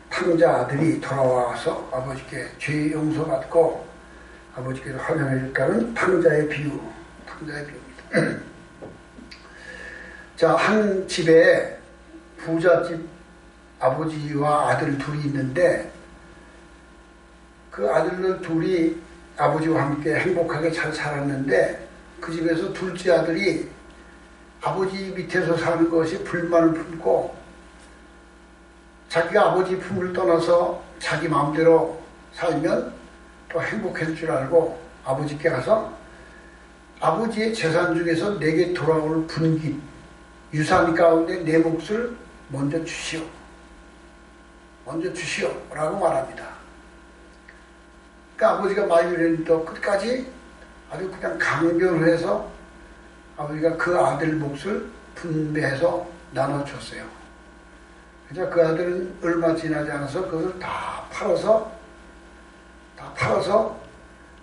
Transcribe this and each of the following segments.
탕자 아들이 돌아와서 아버지께 죄 용서받고 아버지께서 환영해 줄까는 탕자의 비유, 탕자의 비유입니다. 자, 한 집에 부잣집 아버지와 아들 둘이 있는데 그 아들들 둘이 아버지와 함께 행복하게 잘 살았는데 그 집에서 둘째 아들이 아버지 밑에서 사는 것이 불만을 품고 자기가 아버지 품을 떠나서 자기 마음대로 살면 또 행복해질 줄 알고 아버지께 가서 아버지의 재산 중에서 내게 돌아올 분깃, 유산 가운데 내 몫을 먼저 주시오. 먼저 주시오. 라고 말합니다. 그러니까 아버지가 말을 또 끝까지 아주 그냥 강변을 해서 아버지가 그 아들 몫을 분배해서 나눠줬어요. 그래서 그 아들은 얼마 지나지 않아서 그것을 다 팔아서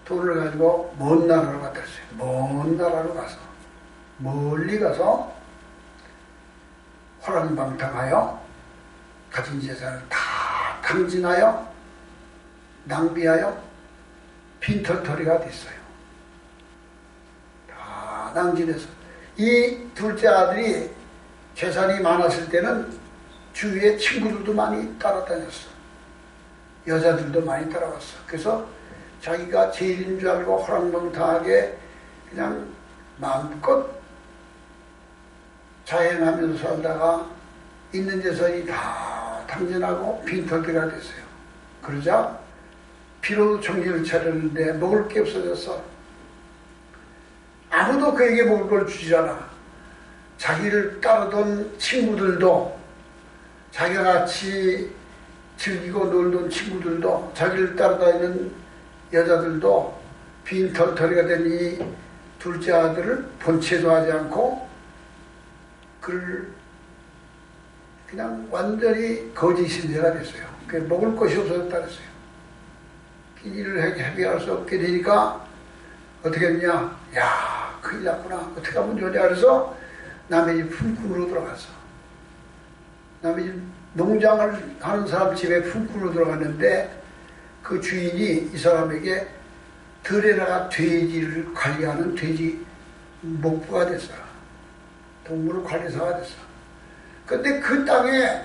돈을 가지고 먼 나라로 갔다 왔어요. 먼 나라로 가서 멀리 가서 호랑방탕하여 가진 재산을 다 탕진하여 낭비하여 빈털터리가 됐어요. 다 낭진해서 이 둘째 아들이 재산이 많았을 때는 주위에 친구들도 많이 따라다녔어. 여자들도 많이 따라왔어. 그래서 자기가 제일인 줄 알고 호랑방탕하게 그냥 마음껏 자행하면서 살다가 있는 재산이 다 탕진하고 빈털터리가 됐어요. 그러자 비로소 정신을 차렸는데 먹을 게 없어졌어. 아무도 그에게 먹을 걸 주지 않아. 자기를 따르던 친구들도, 자기가 같이 즐기고 놀던 친구들도, 자기를 따라다니는 여자들도 빈털터리가 된 이 둘째 아들을 본체도 하지 않고 그를 그냥 완전히 거지 신세가 됐어요. 먹을 것이 없어졌다 그랬어요. 일을 해결할 수 없게 되니까 어떻게 했냐? 야, 큰일 났구나. 어떻게 하면 좋냐? 그래서 남의 집 품꾼으로 들어갔어. 남의 집 농장을 하는 사람 집에 품꾼으로 들어갔는데 그 주인이 이 사람에게 들에다가 돼지를 관리하는 돼지 목부가 됐어. 동물 관리사가 됐어. 근데 그 땅에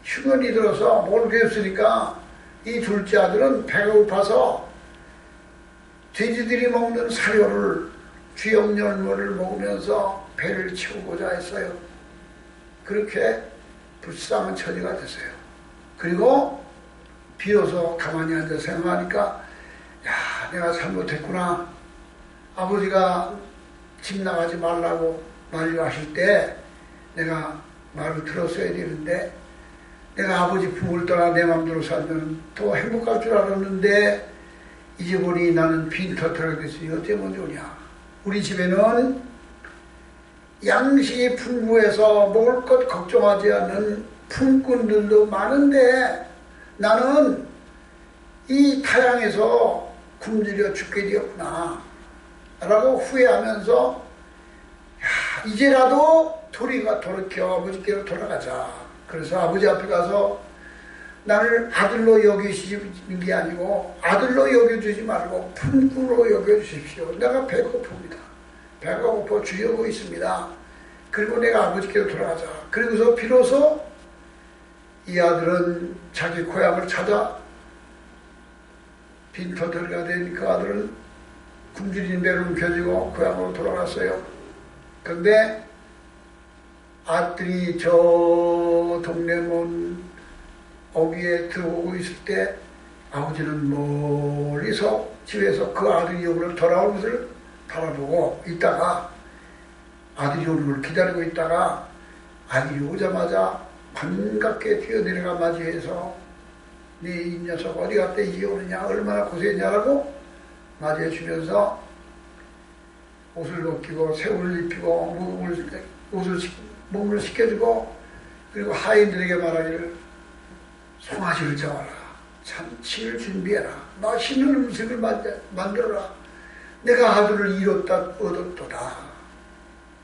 흉년이 들어서 먹을 게 없으니까 이 둘째 아들은 배가 고파서 돼지들이 먹는 사료를, 쥐염열무를 먹으면서 배를 채우고자 했어요. 그렇게 불쌍한 처지가 됐어요. 그리고 비로소 가만히 앉아 생각하니까 야, 내가 잘못했구나. 아버지가 집 나가지 말라고 만류하실 때 내가 말을 들었어야 되는데 내가 아버지 품을 떠나 내 맘대로 살면 더 행복할 줄 알았는데 이제 보니 나는 빈털터리가 됐으니 어쩌면 좋냐. 우리 집에는 양식이 풍부해서 먹을 것 걱정하지 않는 품꾼들도 많은데 나는 이 타향에서 굶주려 죽게 되었구나 라고 후회하면서 야, 이제라도 도리가 돌이켜 아버지께로 돌아가자. 그래서 아버지 앞에 가서 나를 아들로 여기시는 게 아니고 아들로 여겨주지 말고 품꾼으로 여겨주십시오. 내가 배고픕니다. 배가 고파 주려고 있습니다. 그리고 내가 아버지께로 돌아가자. 그리고서 비로소 이 아들은 자기 고향을 찾아 빈터터리가 된 그 아들은 굶주린 배를 움켜쥐고 고향으로 돌아갔어요. 그런데 아들이 저 동네 문 어귀에 들어오고 있을 때 아버지는 멀리서 집에서 그 아들이 여기로 돌아오는 것을 바라보고 있다가 아들이 오는 걸 기다리고 있다가 아들이 오자마자 반갑게 뛰어내려가 맞이해서 네 이 녀석 어디 갔다 이제 오느냐 얼마나 고생했냐라고 맞이해 주면서 옷을 벗기고 새 옷을 입히고 몸을 씻겨주고 그리고 하인들에게 말하기를 송아지를 잡아라. 잔치를 준비해라. 맛있는 음식을 만들어라. 내가 아들을 얻었도다.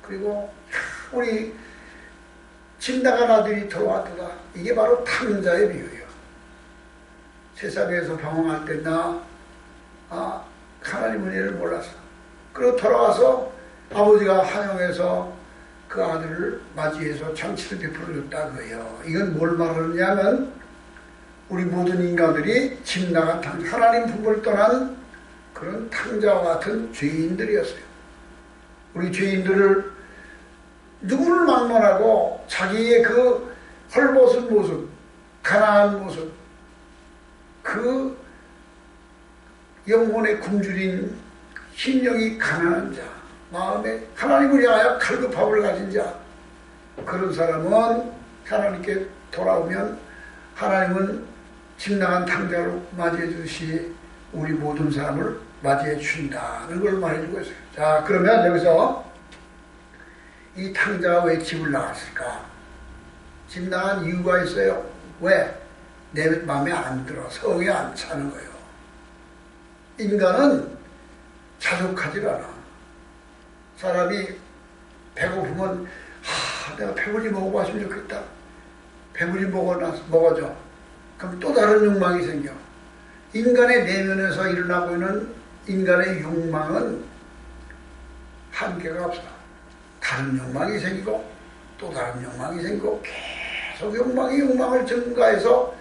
그리고 우리 집 나간 아들이 들어왔더라. 이게 바로 탕자의 비유예요. 세상에서 방황할 때 하나님 은혜를 몰랐어. 그리고 돌아와서 아버지가 환영해서 그 아들을 맞이해서 잔치를 베풀어줬다 그예요. 이건 뭘 말하느냐면 우리 모든 인간들이 집 나간 하나님 품을 떠난 그런 탕자와 같은 죄인들이었어요. 우리 죄인들을 누구를 막론하고 자기의 그 헐벗은 모습, 가난한 모습, 그 영혼에 굶주린 심령이 가난한 자, 마음에 하나님을 위하여 갈급함을 가진 자, 그런 사람은 하나님께 돌아오면 하나님은 집 나간 탕자로 맞이해 주듯이 우리 모든 사람을 맞이해 주신다는 걸 말해주고 있어요. 자, 그러면 여기서 이 탕자가 왜 집을 나갔을까? 집 나간 이유가 있어요. 왜? 내 마음에 안 들어. 성에 안 차는 거예요. 인간은 자족하지 않아. 사람이 배고프면 내가 배불리 먹어봤으면 좋겠다. 배불리 먹어줘. 그럼 또 다른 욕망이 생겨. 인간의 내면에서 일어나고 있는 인간의 욕망은 한계가 없어. 다른 욕망이 생기고 또 다른 욕망이 생기고 계속 욕망을 증가해서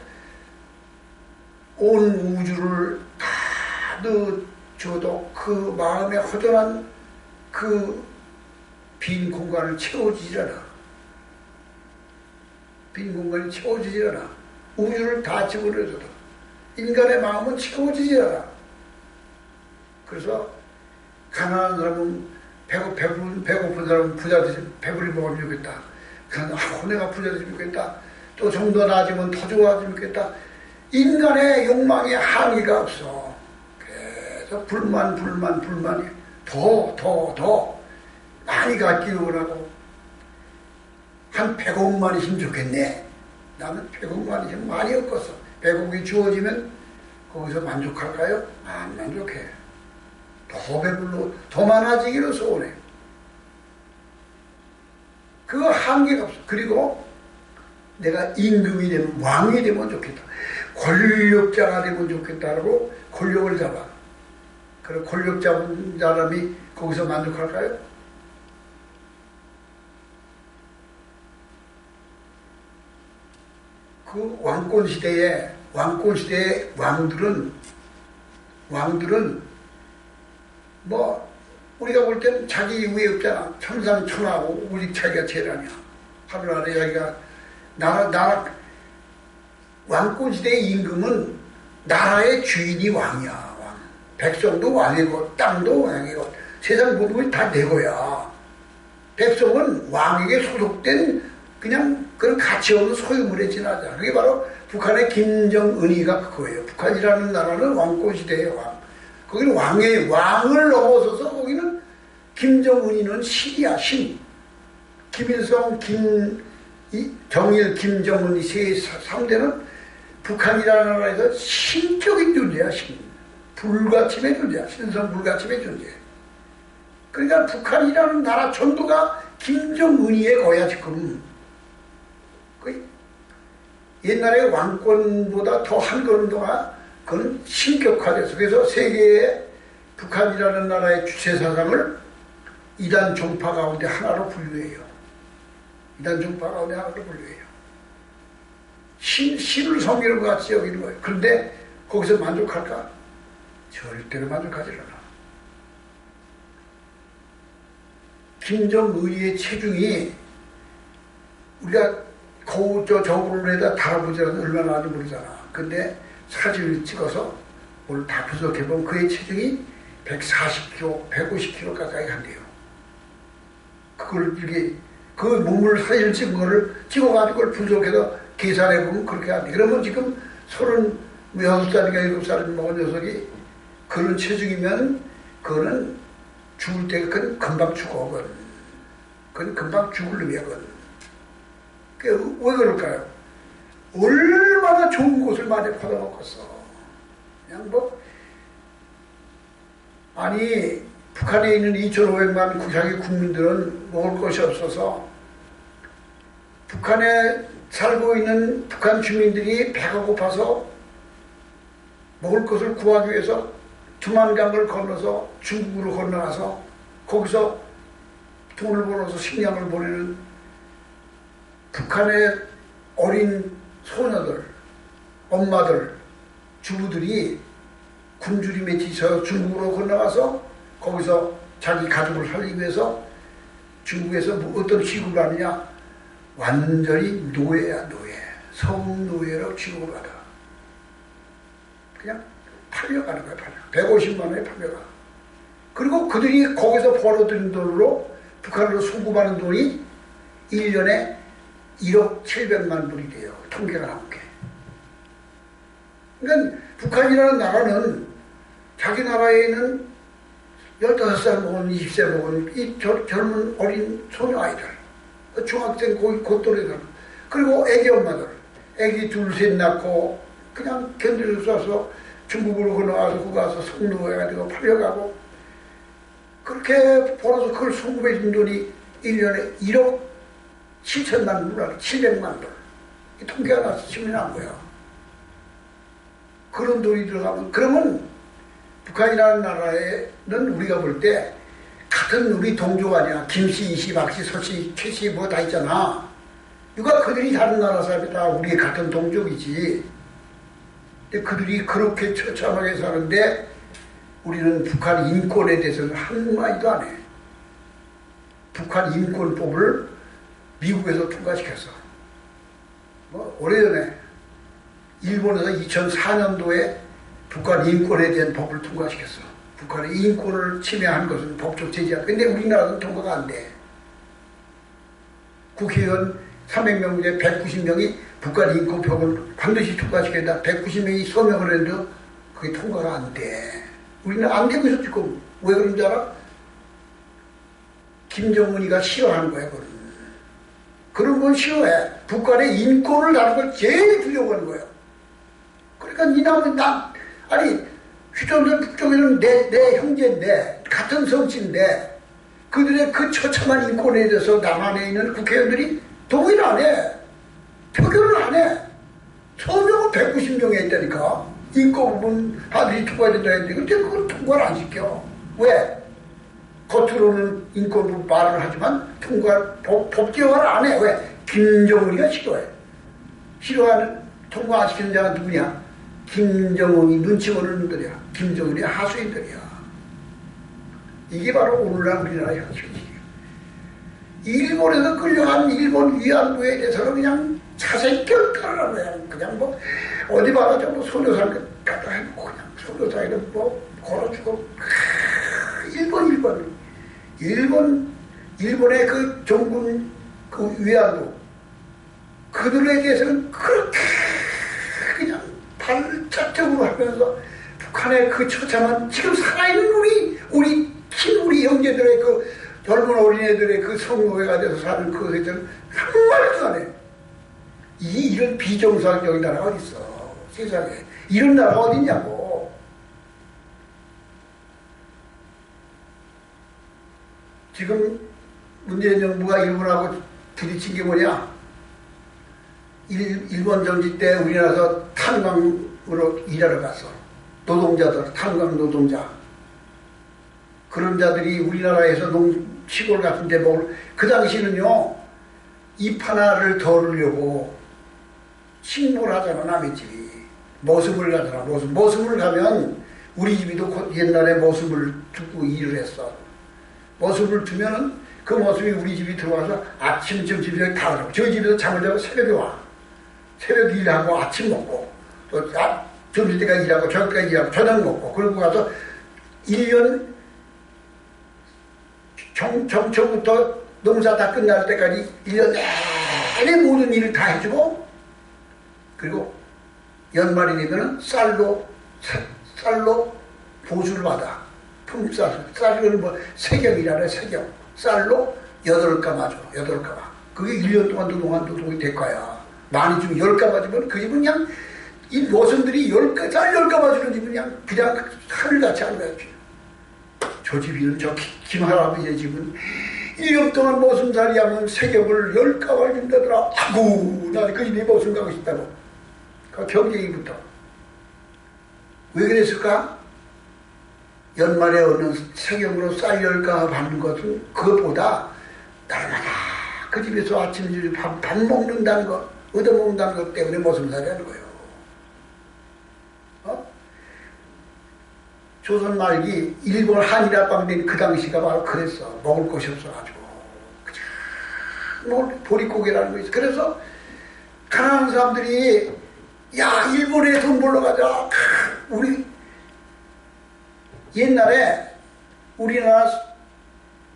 온 우주를 다 넣어줘도 그 마음에 허전한 그 빈 공간을 채워지질 않아. 빈 공간이 채워지질 않아. 우주를 다 집어넣어줘도 인간의 마음은 채워지질 않아. 그래서 가난한 사람은 배고픈 사람은 부자 되지, 배불리 먹으면 좋겠다. 내가 부자 되면 좋겠다. 또 좀 더 나아지면 더 좋아지면 좋겠다. 인간의 욕망에 한계가 없어. 그래서 불만이 더 많이 갖기를 원하고 한 100억만이시면 좋겠네. 나는 100억만이시면 많이 없겠어. 100억이 주어지면 거기서 만족할까요? 안 만족해. 더 배불러 더 많아지기를 소원해. 그거 한계가 없어. 그리고 내가 임금이 되면 왕이 되면 좋겠다. 권력자가 되면 좋겠다라고 권력을 잡아. 그럼 권력 잡은 사람이 거기서 만족할까요? 그 왕권 시대의 왕들은 뭐 우리가 볼 때는 자기 위에 없잖아. 천상천하고 오직 자기가 제일 아니야. 하늘나라에 자기가 나라 왕권 시대의 임금은 나라의 주인이 왕이야. 왕. 백성도 왕이고 땅도 왕이고 세상 모든 것이 다 내 거야. 백성은 왕에게 소속된 그냥 그런 가치 없는 소유물에 지나자. 그게 바로 북한의 김정은이가 그거예요. 북한이라는 나라는 왕권 시대의 왕. 거기는 왕을 넘어서서 거기는 김정은이는 신이야, 신. 김일성, 정일, 김정은 이 세 3대는 북한이라는 나라에서 신적인 존재야, 신. 불가침의 존재야, 신성 불가침의 존재. 그러니까 북한이라는 나라 전부가 김정은이의 거야, 지금. 옛날에 왕권보다 더 한 걸음 더 그건 신격화돼서 그래서 세계의 북한이라는 나라의 주체 사상을 이단 종파 가운데 하나로 분류해요. 이단 종파 가운데 하나로 분류해요. 신을 섬기는 것 같이 여기는 거예요. 그런데 거기서 만족할까? 절대로 만족하지 않아. 김정은이의 체중이 우리가 저울에다 달아보자면 얼마나 하는지 모르잖아. 근데 사진을 찍어서 오늘 다 분석해보면 그의 체중이 140kg, 150kg 가까이 한대요. 그걸 그 몸을 사진을 찍은 거를 찍어가지고 그걸 분석해서 계산해보면 그렇게 한대. 그러면 지금 36살인가 7살 먹은 녀석이 그런 체중이면 그거는 죽을 때 그건 금방 죽어. 그건 금방 죽을 놈이야. 왜 그럴까요? 얼마나 좋은 곳을 많이 받아먹었어. 그냥 아니 북한에 있는 2,500만 자기 국민들은 먹을 것이 없어서 북한에 살고 있는 북한 주민들이 배가 고파서 먹을 것을 구하기 위해서 두만강을 건너서 중국으로 건너가서 거기서 돈을 벌어서 식량을 보내는 북한의 어린 소녀들, 엄마들, 주부들이 굶주리 맺히서 중국으로 건너가서 거기서 자기 가족을 살리기 위해서 중국에서 어떤 취급을 하느냐, 완전히 노예야, 노예. 성노예로 취급을 받아. 그냥 팔려가는 거야, 팔려. 150만 원에 팔려가. 그리고 그들이 거기서 벌어들인 돈으로 북한으로 수급하는 돈이 1년에 1억 700만 불이 돼요. 통계가 나온 게. 그러니까 북한이라는 나라는 자기 나라에 있는 15살 먹은 20세 먹은 이 젊은 어린 소녀 아이들, 중학생 곧돌이들, 그리고 애기 엄마들, 애기 둘 셋 낳고 그냥 견디를 쏴서 중국으로 건너가서 거기 가서 성노해가지고 팔려가고, 그렇게 벌어서 그걸 수급해 준 돈이 1년에 1억 7천만 불, 700만 불. 이 통계가 나서 치면 난 거야. 그런 돈이 들어가면, 그러면 북한이라는 나라에는 우리가 볼 때 같은 우리 동족 아니야. 김씨, 이씨, 박씨, 서씨, 최씨 뭐 다 있잖아. 누가 그들이 다른 나라 사람이다. 우리 같은 동족이지. 근데 그들이 그렇게 처참하게 사는데 우리는 북한 인권에 대해서는 한마디도 안 해. 북한 인권법을 미국에서 통과시켰어. 뭐 오래전에 일본에서 2004년도에 북한 인권에 대한 법을 통과시켰어. 북한의 인권을 침해한 것은 법적 제재야. 근데 우리나라는 통과가 안 돼. 국회의원 300명 중에 190명이 북한 인권법을 반드시 통과시켜야 된다. 190명이 서명을 했는데 그게 통과가 안 돼. 우리는 안 되고 있어 지금. 왜 그런 줄 알아? 김정은이가 싫어하는 거야, 그건. 그런 건 싫어해. 북한의 인권을 다루는 걸 제일 두려워 하는 거야. 그러니까 이 남은 아니, 휴전선 북쪽에는 내 형제인데, 같은 성씨인데, 그들의 그 처참한 인권에 대해서 남한에 있는 국회의원들이 동의를 안 해. 표결을 안 해. 서명은 190명에 있다니까. 인권 부분 하들이 통과해야 된다 했는데, 근데 그걸 통과를 안 시켜. 왜? 겉으로는 인권 부분 말을 하지만 법제화를 안 해. 왜? 김정은이가 싫어해. 싫어하는, 통과 안 시키는 자가 누구냐? 김정은이 눈치 보는 놈들이야. 김정은이 하수인들이야. 이게 바로 오늘날 우리나라의 현실이에요. 일본에서 끌려간 일본 위안부에 대해서는 그냥 자세히 껴들어라고 그냥 뭐 어디 봐가지고 뭐 소녀상 갖다 해놓고 그냥 소녀상에는 뭐 걸어주고 일본의 그 종군 그 위안부 그들에 대해서는 그렇게 그냥 발작적으로 하면서 북한의 그 처참한 지금 살아있는 우리 형제들의 그 젊은 어린애들의 그 성노예가 돼서 사는 그것에 대해서는 한마디도 안 해. 이런 비정상적인 나라가 어디 있어 세상에. 이런 나라가 어디 있냐고. 지금 문재인 정부가 일본하고 부딪힌 게 뭐냐. 일본 정지 때 우리나라에서 탄광으로 일하러 갔어. 노동자들, 탄광 노동자. 그런 자들이 우리나라에서 시골 같은 데 그 당시는요, 잎 하나를 덜으려고 식목을 하잖아, 남의 집이. 모습을 가잖아, 모습을 가면 우리 집이도 옛날에 모습을 두고 일을 했어. 모습을 두면은 그 모습이 우리 집이 들어와서 아침, 점심, 저녁 다 하고, 저희 집에서 잠을 자고 새벽에 와. 새벽 일하고 아침 먹고, 또 점심때까지 일하고, 저녁까지 일하고, 저녁 먹고, 그러고 가서 1년 정초부터 농사 다 끝날 때까지 1년 내내 모든 일을 다 해주고, 그리고 연말이 되면은 쌀로 보수를 받아. 품쌀. 쌀은 뭐 세경이라네, 세경. 쌀로 8가마 줘, 8가마. 그게 1년 동안 노동이 대가야. 많이 주면 10가마 주면 그 집은 그냥 이 노선들이 쌀 10가마 주는 집은 그냥 하늘같이 하는 거야. 저 집이는 저 김할아버지의 집은 1년 동안 모순살이 하면 세ገብ을 10가발 준다더라. 아구, 나는 그 집에 모순 가고 싶다고. 그 경쟁이부터. 왜 그랬을까? 연말에 오는 세금으로 쌀 10가 받는 것은 그것보다 날마다 그 집에서 아침 밥 먹는다는 것, 얻어먹는다는 것 때문에 모순살이 하는 거예요. 조선 말기 일본 한일합방 된 그 당시가 바로 그랬어. 먹을 것이 없어가지고 그냥 보릿고개라는 거 있어. 그래서 가난한 사람들이 야 일본에 돈 벌러 가자. 우리 옛날에 우리나라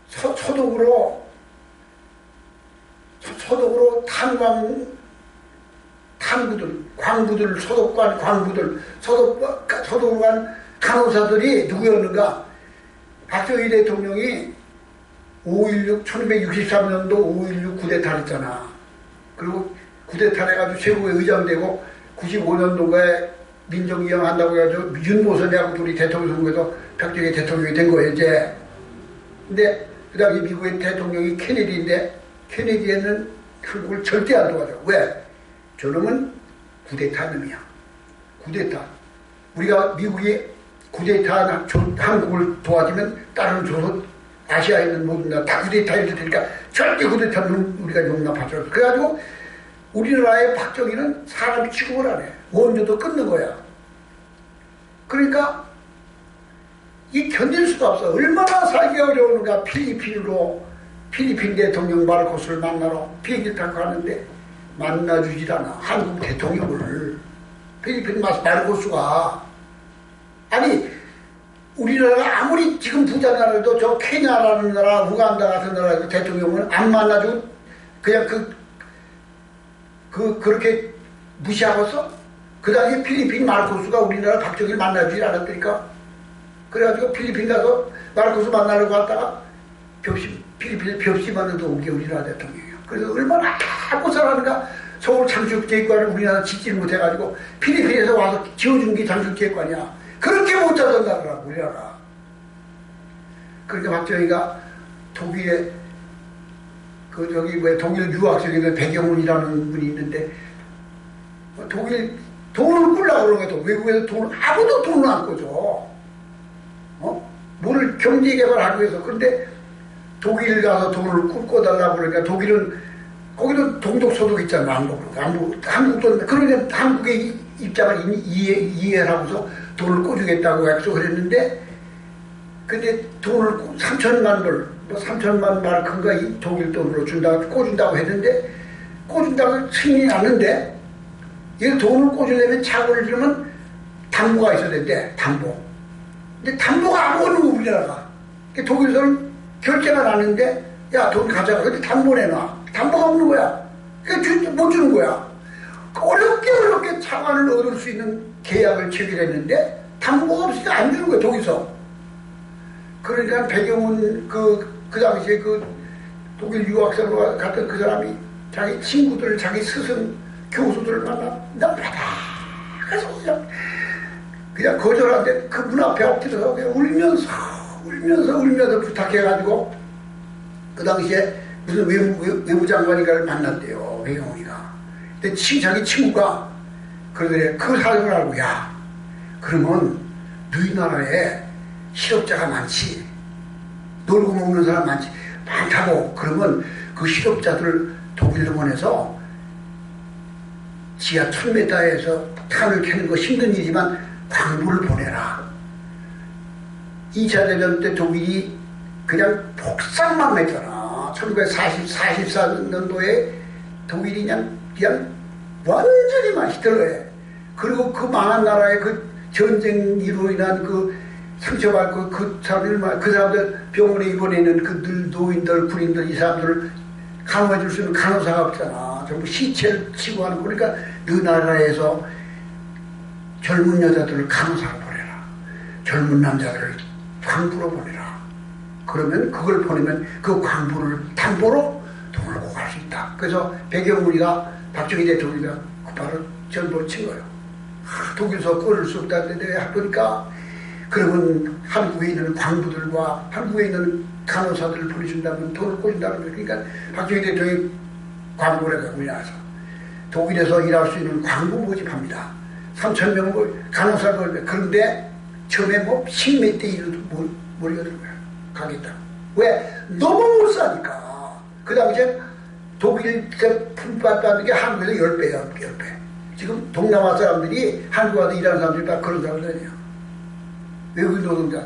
소독으로 탐구들, 광부들, 소독관 광부들, 소독관 간호사들이 누구였는가? 박정희 대통령이 1263년도 5.16 쿠데타를 했잖아. 그리고 쿠데타를 해가지고 최고의 의장되고 95년도에 민정이양한다고 해가지고 윤모선이하고 둘이 대통령 선거에서 박정희 대통령이 된 거예요, 이제. 근데 그 당시 미국의 대통령이 케네디인데 케네디에는 한국을 절대 안 도와줘. 왜? 저놈은 쿠데타 놈이야. 쿠데타. 우리가 미국이 쿠데타 한국을 도와주면 다른 조선 아시아에 있는 모든 나라 다 쿠데타 일을 테니까 절대 쿠데타는 우리가 용납하지 않아. 그래가지고 우리나라의 박정희는 사람 취급을 안 해. 원조도 끊는 거야. 그러니까 이 견딜 수가 없어. 얼마나 살기 어려운가. 필리핀 대통령 마르코스를 만나러 비행기를 타고 가는데 만나주질 않아. 한국 대통령을. 필리핀 마르코스가. 아니 우리나라가 아무리 지금 부자 나라도 저 케냐라는 나라, 우간다 같은 나라 대통령은 안 만나주고 그냥 그렇게 무시하고서 그 당시에 필리핀 마르코스가 우리나라 박정희를 만나주질 않았다니까. 그래가지고 필리핀 가서 마르코스 만나려고 갔다가 필리핀에 벽시만해도 온 게 우리나라 대통령이에요. 그래서 얼마나 하고 살았는가. 서울 장축계획관을 우리나라 짓지를 못해가지고 필리핀에서 와서 지어준 게 장축계획관이야. 그렇게 못 찾아온다더라고 우리나라. 그러니까 박정희가 독일에 독일 유학생인데 배경훈이라는 분이 있는데 독일 돈을 꾸려고 그러는 거야. 외국에서 아무도 돈을 안 꿔줘. 뭐를 경제개발하기 위해서. 그런데 독일 가서 돈을 꿔달라고 그러니까 거기도 동독소득 있잖아. 한국도 그러니까 한국의 입장을 이해를 하고서 돈을 꿔주겠다고 약속을 했는데 근데 돈을 3천만 불, 3천만 마르크인가 이 독일 돈으로 꿔준다고 했는데 꿔준다고 승인이 났는데 이 돈을 꿔주려면 자금을 주려면 담보가 있어야 된대. 담보. 근데 담보가 안 오는 거 우리나라가. 독일에서는 결제가 났는데 야 돈 가져가. 근데 담보 내놔. 담보가 없는 거야. 그러니까 못 주는 거야. 어렵게 차관을 얻을 수 있는 계약을 체결했는데 담보가 없으니까 안 주는 거야. 독일에서. 그러니까 배경은 그 당시에 그 독일 유학생으로 갔던 그 사람이 자기 친구들, 자기 스승 교수들을 만나다가 그래서 그냥 거절하는데 그 문 앞에 엎드려서 그냥 울면서 부탁해가지고 그 당시에 무슨 외무장관인가를 만났대요. 배경훈이가. 근데 자기 친구가 그러더래. 그 사정을 알고 야 그러면 너희 나라에 실업자가 많지. 놀고 먹는 사람 많다고. 그러면 그 실업자들 독일로 보내서 지하 1000m에서 탄을 캐는 거 힘든 일이지만 광부를 보내라. 2차 대전 때 독일이 그냥 폭삭만 했잖아. 1944년도에 독일이 그냥 완전히 막 히틀러해. 그리고 그 망한 나라의 그 전쟁으로 인한 그 상처받고 그 사람들 병원에 입원해있는 그 노인들, 군인들, 이 사람들을 간호해줄 수 있는 간호사가 없잖아. 전부 시체를 치고 하는 거니까 그 나라에서 젊은 여자들을 간호사로 보내라. 젊은 남자들을 광부로 보내라. 그러면 그걸 보내면 그 광부를 담보로 돈을 구할 수 있다. 그래서 배경훈이가 박정희 대통령이가 바로 전보를 친 거예요. 독일에서 끊을 수 없다는데 내가 보니까 그러면 한국에 있는 광부들과 한국에 있는 간호사들을 보내준다면 돈을 꽂는다는 거예요. 그러니까 박정희 대통령이 광부를 해서 우리나라에서 독일에서 일할 수 있는 광부 모집합니다. 3,000명 간호사를. 그런데 처음에 뭐 10몇 대 1로 몰려드는 거야. 가겠다. 왜? 너무 못 사니까. 그 당시에 독일 품받는 게 한국에서 10배야, 10배. 지금 동남아 사람들이 한국 와서 일하는 사람들이 다 그런 사람들이에요. 외국인 노동자.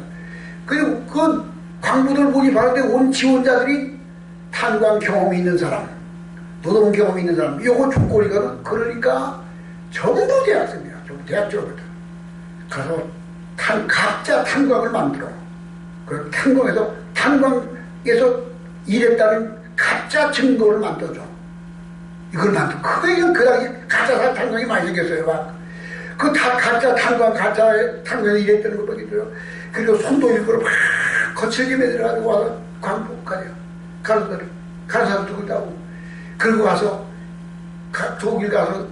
그리고 그 광부들 모집하는데 온 지원자들이 탄광 경험이 있는 사람, 노동 경험이 있는 사람, 요거 조건이거든. 그러니까 전부 대학생이야. 전부 대학 졸업했다. 가서 각자 탄광을 만들어. 그 탄광에서 일했다는 가짜 증거를 만들어줘. 이걸 만들어. 그 당시 가짜 탄광이 많이 생겼어요. 막. 가짜 탄광에서 일했다는 것밖에 들어요. 그리고 손도 일부러 막 거칠게 매들어가지고 와서 광복까지 간호사를 두고 있다고. 그리고 가서 독일 가서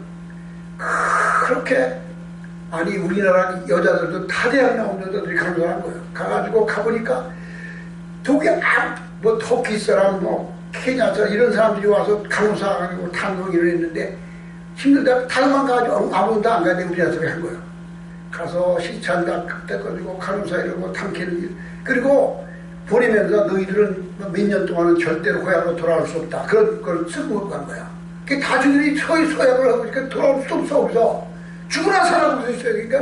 그렇게 아니 우리나라 여자들도 다 대학 나온 여자들이 간호사한 거예요. 가가지고 가보니까 독일 뭐 터키 사람 뭐 케냐 사람 이런 사람들이 와서 간호사하고 탄광 일을 했는데 힘들다 다만 가가지고 아무도 안 가는데 우리나라 사람이 한 거예요. 가서 시찬다 그때 가지고 간호사 이러고 탐캐는 일. 그리고 보내면서 너희들은 몇 년 동안은 절대로 고향으로 돌아올 수 없다. 그런 걸 쓰고 간 거야. 그 다중들이 서약을 하고 있으니까 돌아올 수 없어. 그래서 죽으나 살아도 있어요. 그러니까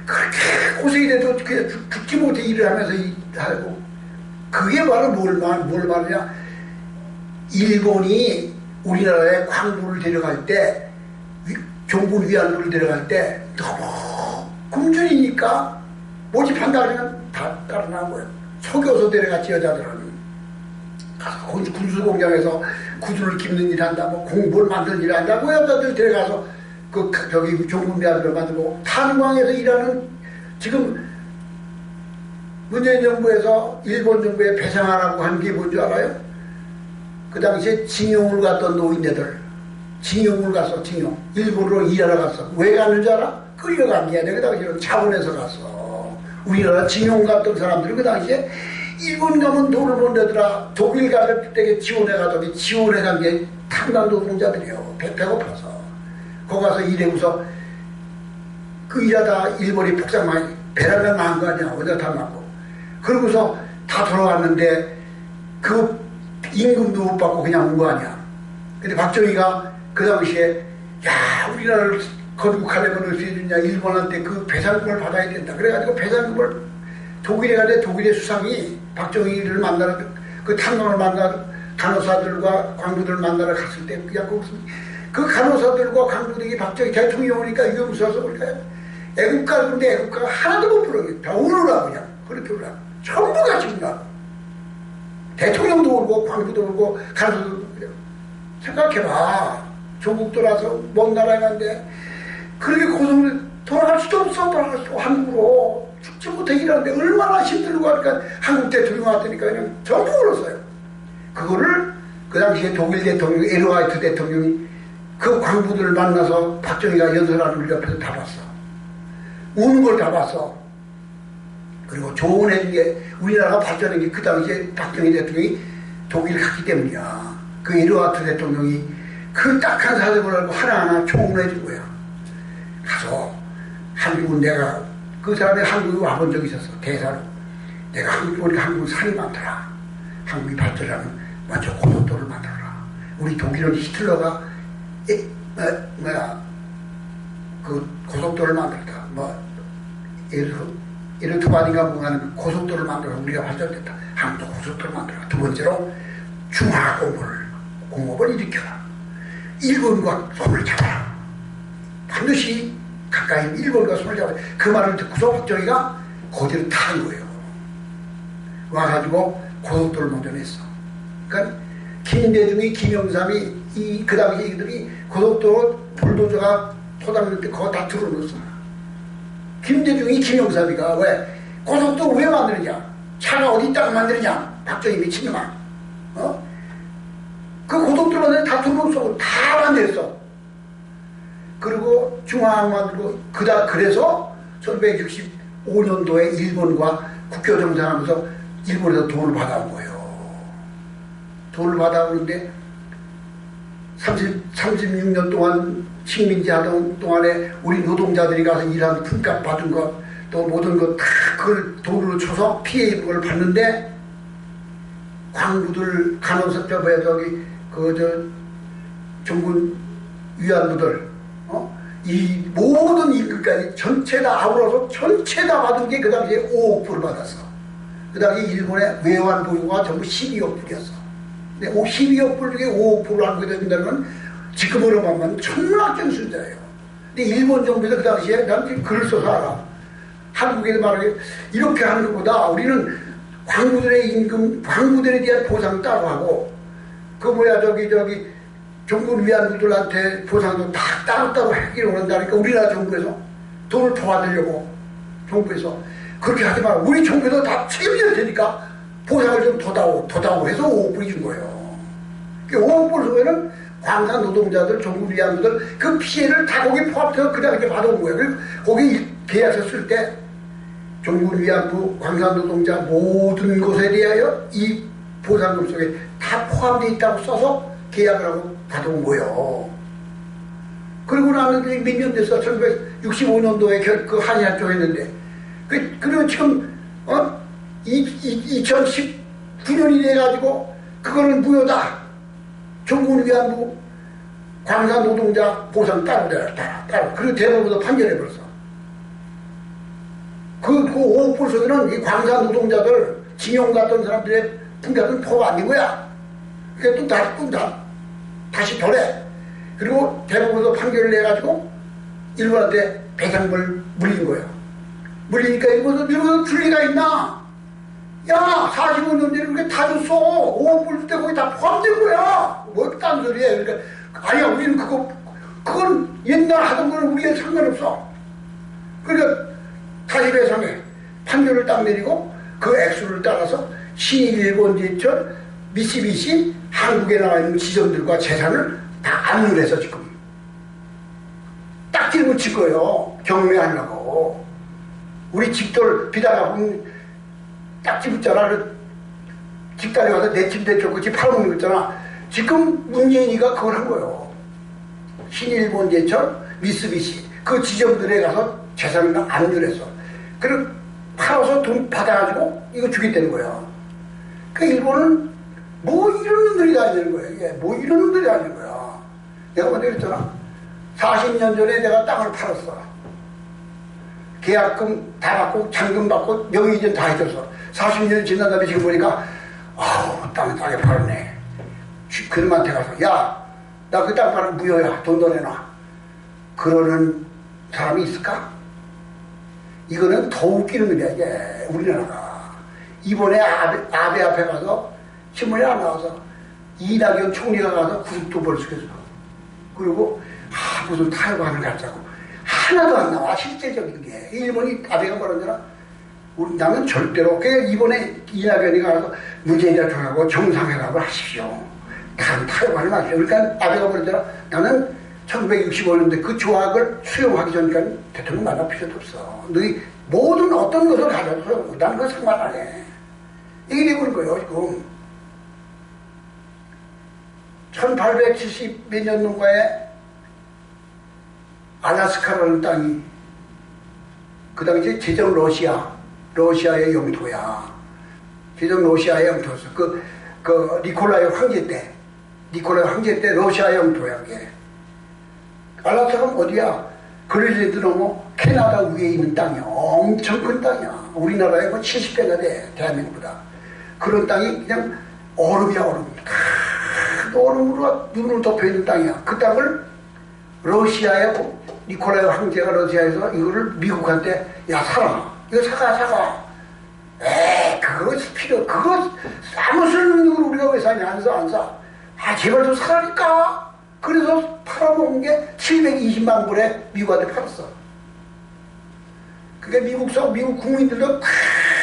그렇게 고생이 돼도 그냥 죽지 못해 일을 하면서 하고. 그게 바로 뭘 말하냐. 일본이 우리나라에 광부를 데려갈 때, 종군 위안부를 데려갈 때 너무 굶주리니까 모집한다 그러면 다 따라 나온 거예요. 속여서 데려갔지 여자들은. 가서 군수공장에서 구두를 깁는 일 한다, 뭐 공부를 만드는 일 한다, 뭐 여자들 데려가서 저기 종군 위안부를 만들고 탄광에서 일하는 지금 문재인 정부에서 일본 정부에 배상하라고 한 게 뭔지 알아요? 그 당시에 징용을 갔던 노인네들, 징용을 갔어, 징용. 일본으로 일하러 갔어. 왜 갔는 줄 알아? 끌려간 게 아니라 그 당시에는 자원해서 갔어. 우리나라 징용 갔던 사람들은 그 당시에 일본 가면 돈을 못 내더라. 독일 가면 되게 지원해가더니 지원해간 게 탄광 노동자들이요. 배고파서. 거기 가서 일해고서 그 일하다 일본이 폭삭 많이 배라면 나은 거 아니야. 어디다 다 맞고. 그러고서 다 돌아왔는데 그 임금도 못 받고 그냥 온 거 아니야. 근데 박정희가 그 당시에 야 우리나라를 건국하려면 어떻게 해주냐. 일본한테 그 배상금을 받아야 된다. 그래가지고 배상금을 독일에 가는데 독일의 수상이 박정희를 만나러 그 탄광을 만나러 간호사들과 광부들을 만나러 갔을 때 그냥 그 간호사들과 광부들이 박정희 대통령이니까 이게 무서워서 그러니까 애국가 그런데 애국가가 하나도 못 부르겠다. 울으라 그냥. 그렇게 울라. 전부 같이 울라. 대통령도 울고 광부도 울고 간호사도 울고. 생각해봐. 조국 돌아서 먼 나라에 갔는데 그렇게 고생을 돌아갈 수도 없어. 돌아갈 수 한국으로 죽지 못해 일하는데 얼마나 힘들고 하니까 한국 대통령 왔다니까 그냥 전부 울었어요. 그거를 그 당시에 독일 대통령 에르하이트 대통령이 그 광부들을 만나서 박정희가 연설하는 우리 옆에서 다 봤어. 우는 걸 다 봤어. 그리고 조언해준 게 우리나라가 발전한 게 그 당시에 박정희 대통령이 독일 갔기 때문이야. 그 에르하이트 대통령이 그 딱한 사정을 알고 하나하나 조언해준 거야. 가서 한국은 내가 그 사람이 한국에 와본 적이 있었어. 대사로. 내가 한국은 산이 많더라. 한국이 발전하면 먼저 고속도로를 만들어라. 우리 독일은 히틀러가 그 고속도로를 만들었다. 에르투반인가 뭐 하는 고속도로를 만들어 우리가 발전됐다. 한국도 고속도로를 만들어라. 두 번째로 중화공업을 일으켜라. 일본과 손을 잡아라. 반드시 가까이 일본과 손을 잡아라. 그 말을 듣고서 박정희가 거기를 타는 거예요. 와가지고 고속도로를 먼저 냈어. 그러니까 김대중이 김영삼이 그 당시 이들이 고속도로 불도저가 토닥을 때 그거 다 들어놓았어. 김대중이 김영삼이가 왜 고속도로 왜 만드느냐? 차가 어디 있다가 만드느냐? 박정희 미친놈아. 그 고속도로 만드는 다 들어놓았어. 다 만들었어. 그리고 중앙 만들고 그래서 1965년도에 일본과 국교 정상하면서 일본에서 돈을 받아온 거예요. 돈을 받아오는데 36년 동안 식민지 하던 동안에 우리 노동자들이 가서 일한 품값 받은 것, 또 모든 것 다 그걸 돈으로 쳐서 피해 입은 걸 받는데, 광부들, 간호사, 정군 위안부들, 이 모든 임금까지 전체 다 아우러서 전체 다 받은 게 그 당시에 5억 불을 받았어. 그 당시 일본의 외환 보유가 전부 12억 불이었어. 근데 12억 불 중에 5억 불을 알고 된다는 건 지금으로 보면 천문학적 숫자예요. 근데 일본 정부에서 그 당시에 난 지금 글을 써서 알아. 한국에서 말하기 이렇게 하는 것보다 우리는 광부들의 임금, 광부들에 대한 보상 따로 하고, 정군 위안부들한테 보상도 다 따로따로 하기로 한다니까 우리나라 정부에서 돈을 도와드리려고 정부에서 그렇게 하지 말고 우리 정부에서 다 책임질 테니까 보상을 좀 더 해서 5억 불 준 거예요. 5억 불 주면은 광산 노동자들, 정군 위안부들 그 피해를 다 거기 포함해서 그 당시에 받아온 거예요. 그리고 거기 계약서 쓸 때 정군 위안부, 광산 노동자 모든 것에 대하여 이 보상금 속에 다 포함되어 있다고 써서 계약을 하고 받아온 거예요. 그리고 나는 몇 년 됐어. 1965년도에 그 한의학교 했는데, 그리고 지금 2019년이 돼가지고 그거는 무효다. 정군 위안부 광산 노동자 보상 따로. 그리고 대법원도 판결해버렸어. 그 5억 불 속에는 이 광산 노동자들, 징용 갔던 사람들의 품격은 포가 아닌 거야. 그게 또 다시 덜해. 그리고 대법원도 판결을 내가지고 일본한테 배상금을 물린 거예요. 물리니까 일본은 줄 리가 있나? 야, 45년 전에 그게 다 줬어. 5억 불 때 거기 다 포함된 거야. 뭐 딴 소리야. 그러니까 아니야, 우리는 그건 옛날 하던 거는 우리에 상관없어. 그러니까 다시 배상해. 판결을 딱 내리고 그 액수를 따라서 신일본제철, 미쓰비시, 한국에 나와 있는 지점들과 재산을 다 압류해서 지금 딱지를 붙일 거예요. 경매하려고. 우리 집돌 비다가 보면 딱지 붙잖아. 집단에 가서 내 집 대쪽 집 팔아먹는 거 있잖아. 지금 문재인이가 그걸 한 거예요. 신일본제철, 미쓰비시 그 지점들에 가서 재산을 압류해서 그리고 팔아서 돈 받아가지고 이거 주겠다는 거야. 그 일본은 뭐 이런 놈들이 다니는 거야. 이게 뭐 이런 놈들이 다니는 거야. 내가 먼저 그랬잖아. 40년 전에 내가 땅을 팔았어. 계약금 다 받고 잔금 받고 명의이전 다 해줘서 40년 지난 다음에 지금 보니까 아우 땅 싸게 팔았네. 그놈한테 가서 야, 나 그 땅 파는 무효야. 돈 더 내놔. 그러는 사람이 있을까? 이거는 더 웃기는 놈이야. 이게 우리나라가 이번에 아베 앞에 가서 신문에 안 나와서 이낙연 총리가 가서 구속도 벌수겠어. 그리고 무슨 타협안을 갖자고 하나도 안 나와. 실제적인 게 일본이 아베가 뭐라잖아. 나는 절대로 이번에 이낙연이 가서 문재인 대통령하고 정상회담을 하십시오. 단 타협안을 하십시오. 그러니까 아베가 뭐라잖아. 나는 1965년대 그 조약을 수용하기 전까지 대통령 만날 필요도 없어. 너희 모든 어떤 것을 가져서 난 그거 상관 안 해. 이게 되고 거예요 지금. 1870 몇 년도가에 알라스카라는 땅이 그 당시에 제정 러시아의 영토야. 제정 러시아의 영토였어. 그 니콜라이 황제 때 러시아 영토야. 그게. 알라스카는 어디야? 그릴랜드 넘어 캐나다 위에 있는 땅이야. 엄청 큰 땅이야. 우리나라에 뭐 70배가 돼. 대한민국보다. 그런 땅이 그냥 얼음이야. 큰 얼음으로 눈을 덮여있는 땅이야. 그 땅을 러시아의 니콜라이 황제가 러시아에서 이거를 미국한테 야 사라. 이거 사가. 그거 아무 쓸모없는 걸 우리가 왜 사냐. 안 사. 제발 좀 사라니까. 그래서 팔아먹은 게 720만 불에 미국한테 팔았어. 그게 미국 국민들도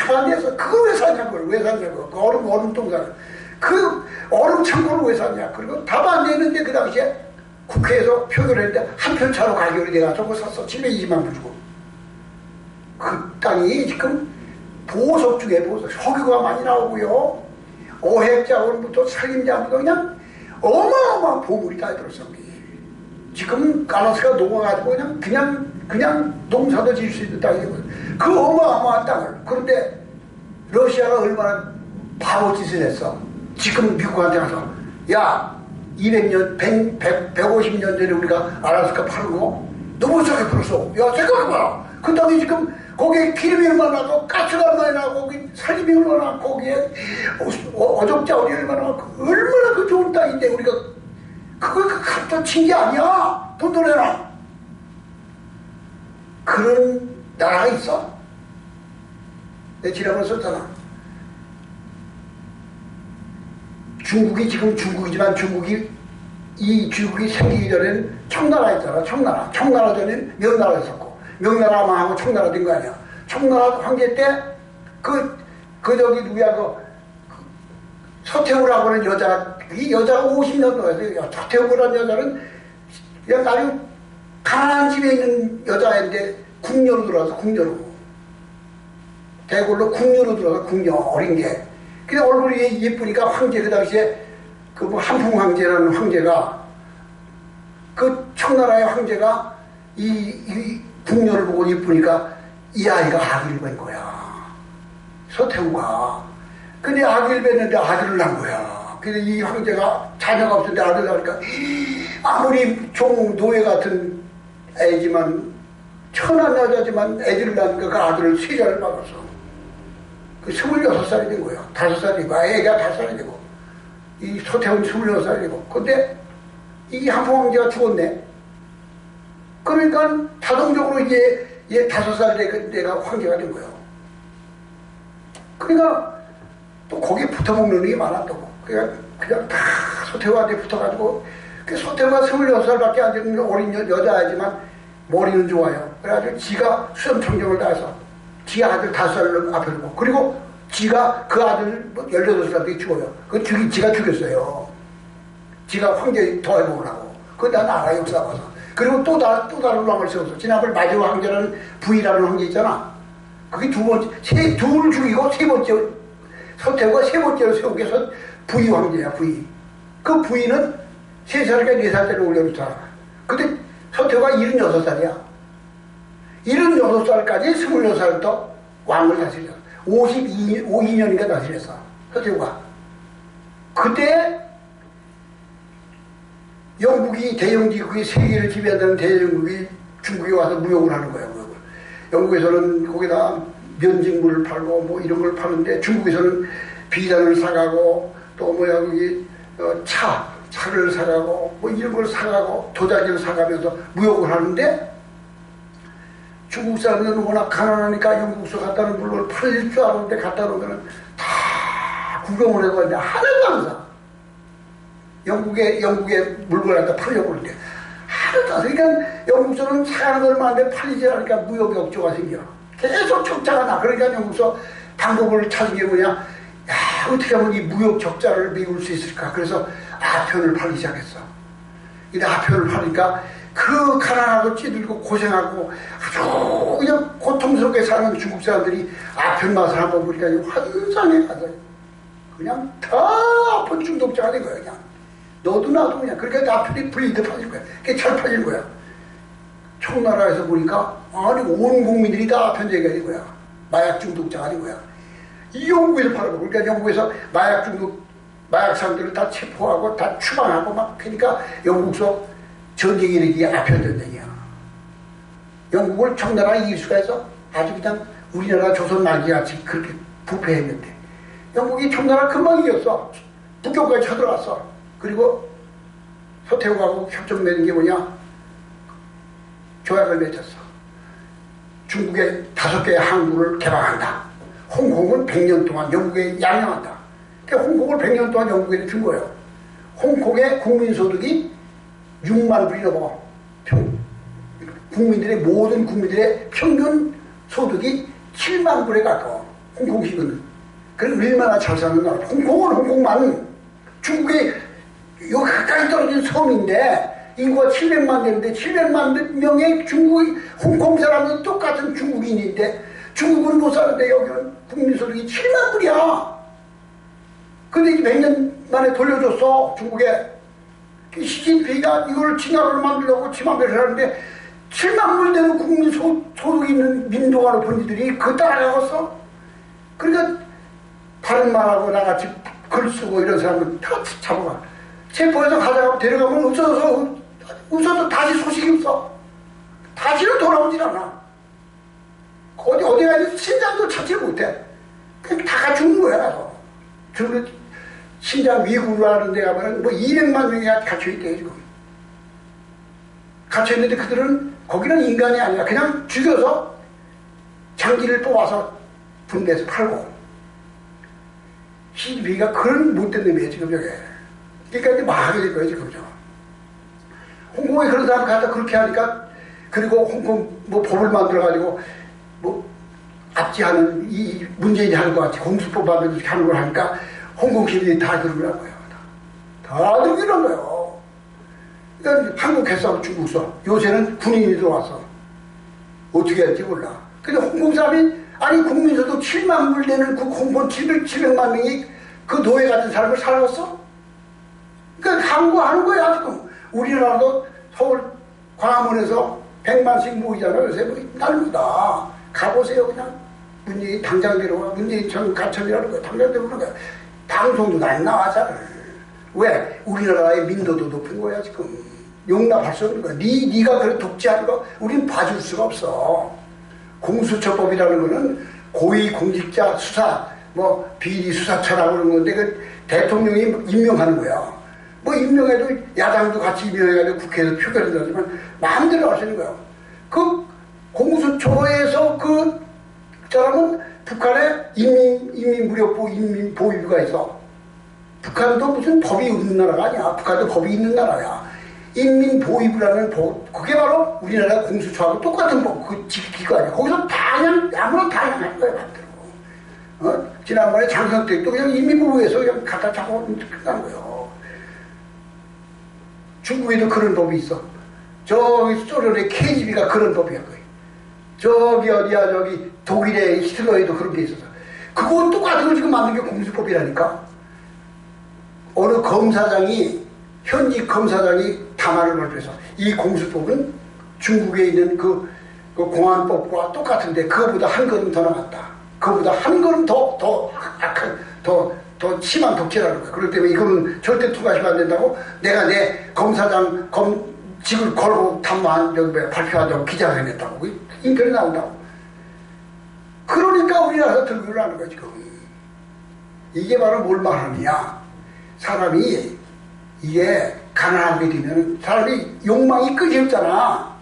반대해서 그걸 왜 사냐고. 그 얼음 동산. 그 얼음 창고를 왜 샀냐. 그리고 다 반대했는데 그 당시에 국회에서 표결했는데 한 표 차로 가결이 돼가지고 샀어. 720만 불 주고. 그 땅이 지금 보석 중에 보석. 석유가 많이 나오고요. 오획자원부터 살림자부터 그냥 어마어마한 보물이 다 들었어. 지금 가나스가 녹아가지고 그냥 농사도 지을 수 있는 땅이거든. 그 어마어마한 땅을. 그런데 러시아가 얼마나 바보짓을 했어. 지금 미국한테 가서 야 200년 150년 전에 우리가 알라스카 파는 거 너무 싸게 팔았어. 야 생각해봐라. 그 땅이 지금 거기에 기름이 얼마나 나고 가스가 얼마나 나고 거기 살림이 얼마나 나고 거기에 어종자원이 얼마나 나고 얼마나 그 좋은 땅인데 우리가 그걸 갖다 친 게 아니야. 돈 내라. 그런 나라가 있어. 내 지난번에 썼잖아. 중국이 지금 중국이지만 중국이 생기기 전에는 청나라 있잖아. 청나라 전에는 명나라 있었고 명나라 망하고 청나라 된 거 아니야. 청나라 황제 때 저기 누구야 서태후라고 하는 여자, 이 여자가 50년 동안 서태후라는 여자는 그냥 아주 가난한 집에 있는 여자인데 궁녀로 들어와서 궁녀로 대궐로 궁녀로 들어와서 궁녀 어린 게 근데 얼굴이 예쁘니까 황제 그 당시에 그 뭐 한풍 황제라는 황제가 그 청나라의 황제가 이 궁녀를 보고 예쁘니까 이 아이가 아기를 뵌 거야. 서태후가. 근데 아기를 뵀는데 아들을 낳은 거야. 근데 이 황제가 자녀가 없었는데 아들을 낳으니까 아무리 노예 같은 애지만 천한 여자지만 애들을 낳으니까 그 아들을 세자를 받았어. 그 26살이 된 거야. 5살이고 애가 5살이 되고 이 서태후는 26살이 되고 근데 이 한풍 황제가 죽었네. 그러니까 자동적으로 얘 5살 내가 황제가 된 거예요. 그러니까 또 거기에 붙어먹는 게 많았다고. 그냥 다 서태후한테 붙어가지고 그 서태후가 26살밖에 안 되는 어린 여자이지만 머리는 좋아요. 그래가지고 지가 수염청정을 다해서 지 아들 5살을 앞에 두고 그리고 지가 그 아들 18살한테 죽어요. 지가 죽였어요. 지가 황제 더 해보려고. 그건 다 나라 역사 봐서. 그리고 또 다른 왕을 세웠어. 지난번 마지막 황제라는 부이라는 황제 있잖아. 그게 둘을 죽이고 세 번째 서태후가 세 번째로 세운 게 부이 황제야. 부이. 그 부이는 3살이니까 4살짜리 올려놓잖아. 근데 서태후가 76살이야. 76살까지 26살부터 왕을 다스렸어. 52년인가 다스렸어. 서태후가. 그때 영국이 대영제국이 세계를 지배한다는 대영국이 중국에 와서 무역을 하는 거야. 무역을. 영국에서는 거기다 면직물을 팔고 뭐 이런 걸 파는데 중국에서는 비단을 사가고 또 뭐야 여기 차를 사가고 뭐 이런 걸 사가고 도자기를 사가면서 무역을 하는데 중국 사람들은 워낙 가난하니까 영국서 갖다 놓은 물건을 팔릴 줄 알았는데 갖다 놓으면 다 구경을 해도 하는데 하나도 안 사. 영국에 물건을 갖다 팔려고 하는데 하나도 안 사. 그러니까 영국서는 사가는 걸 많은데 팔리지 않으니까 무역 역조가 생겨. 계속 적자가 나. 그러니까 영국서 방법을 찾은 게 뭐냐. 야, 어떻게 하면 이 무역 적자를 메울 수 있을까. 그래서 아편을 팔기 시작했어. 근데 아편을 파니까 그 가난하고 찌들고 고생하고 아주 그냥 고통스럽게 사는 중국 사람들이 아편 맛을 한번 보니까 환상에 가서 그냥 다 아픈 중독자가 된 거야. 그냥 너도 나도 그냥. 그러니까 아편이 블리드 파질 거야. 그게 잘 파질 거야. 청나라에서 보니까 아니 온 국민들이 다 아편제가 된 거야. 마약 중독자가 된 거야. 이 영국에서 팔아보고 그러니까 영국에서 마약 사람들을 다 체포하고 다 추방하고 막 그러니까 영국서 전쟁이 일으키기 아편 전쟁이야. 영국을 청나라가 이길 수가 있어? 아주 그냥 우리나라 조선 말기같이 그렇게 부패했는데 영국이 청나라 금방 이겼어. 북경까지 쳐들어갔어. 그리고 서태후하고 협정 맺은 게 뭐냐? 조약을 맺었어. 중국의 5개의 항구를 개방한다. 홍콩은 100년 동안 영국에 양용한다. 그러니까 홍콩을 100년 동안 영국에 준 거예요. 홍콩의 국민소득이 6만 불이 넘어. 모든 국민들의 평균 소득이 7만 불에 가까워. 홍콩식은. 그래서 얼마나 잘 사는 나라. 홍콩은 홍콩만 중국의 요 가까이 떨어진 섬인데 인구가 700만 되는데 700만 명의 홍콩 사람은 똑같은 중국인인데 중국은 못 사는데 여기는 국민소득이 7만 불이야. 근데 이게 100년 만에 돌려줬어, 중국에. 시진핑이가 이걸 진화를 만들려고 지맘대로 하는데 7만 물 되는 국민 소득이 있는 민도가 높은 이들이 그 따라가겠어? 그러니까 다른 말하고 나같이 글 쓰고 이런 사람은 다 잡아가. 체포해서 가져가고 데려가면 웃어서 다시 소식이 없어. 다시는 돌아오질 않아. 어디 가서 신장도 찾지 못해. 그냥 다 죽는 거야, 가서. 신장 미국으로 하는 데 가면 뭐 200만 명이 갇혀있대, 지금. 갇혀있는데 그들은 거기는 인간이 아니라 그냥 죽여서 장기를 뽑아서 분배해서 팔고. 시진핑이가 그런 못된 놈이에요, 지금 저게. 그러니까 이제 망하게 될 거예요, 지금 저. 홍콩에 그런 사람 갖다 그렇게 하니까, 그리고 홍콩 뭐 법을 만들어가지고 뭐 압지하는 이 문재인이 하는 것 같이 공수법 하면서 이렇게 하는 걸 하니까 홍콩 시민이 다 그러는 거예요. 다 그러는 거예요. 그러니까 한국 했어, 중국 써. 요새는 군인이 들어와서 어떻게 할지 몰라. 근데 홍콩 사람이, 아니 국민소득 7만 불 되는 그 홍콩 700만 명이 그 노예 같은 삶을 살았어? 그러니까 강구하는 거야, 지금. 우리나라도 서울 광화문에서 100만씩 모이잖아요. 요새 뭐 날보다. 가보세요, 그냥. 문재인 당장 데려와. 문재인 전 가천이라는 거야. 당장 데려오는 거야. 방송도 안 나와, 잘. 왜? 우리나라의 민도도 높은 거야, 지금. 용납할 수 없는 거야. 네가 그래 독재하는 거 우린 봐줄 수가 없어. 공수처법이라는 거는 고위공직자 수사, 뭐 비리수사처라고 그러는 건데 그 대통령이 임명하는 거야. 뭐 임명해도 야당도 같이 임명해가지고 국회에서 표결한다지만 마음대로 하시는 거야. 그 공수처에서 그 사람은 북한에 인민무력부, 인민보위부가 있어. 북한도 무슨 법이 없는 나라가 아니야. 북한도 법이 있는 나라야. 인민보위부라는 법, 그게 바로 우리나라 공수처하고 똑같은 법, 그 기관이야. 거기서 다 그냥 아무나 다 하는 거야, 만들고. 지난번에 장성택도 그냥 인민보위에서 그냥 갖다 잡고 끝난 거예요. 중국에도 그런 법이 있어. 저기 소련의 KGB가 그런 법이야, 거의. 저기 어디야, 저기 독일의 히틀러에도 그런 게 있었어. 그거 똑같은 걸 지금 만든 게 공수법이라니까. 어느 검사장이, 현직 검사장이 담화를 발표해서 이 공수법은 중국에 있는 그 공안법과 똑같은데 그거보다 한 걸음 더 나갔다. 그거보다 한 걸음 더 악한, 더 심한 독재라는 거야. 그렇기 때문에 이거는 절대 통과시면 안 된다고 내가 내 검사장 직을 걸고 발표한다고 기자회견 했다고. 인터넷에 나온다고. 그러니까 우리나라에서 들고 하는 거야, 지금. 이게 바로 뭘 말하느냐. 사람이 이게 가난하게 되면 사람이 욕망이 끝이 없잖아.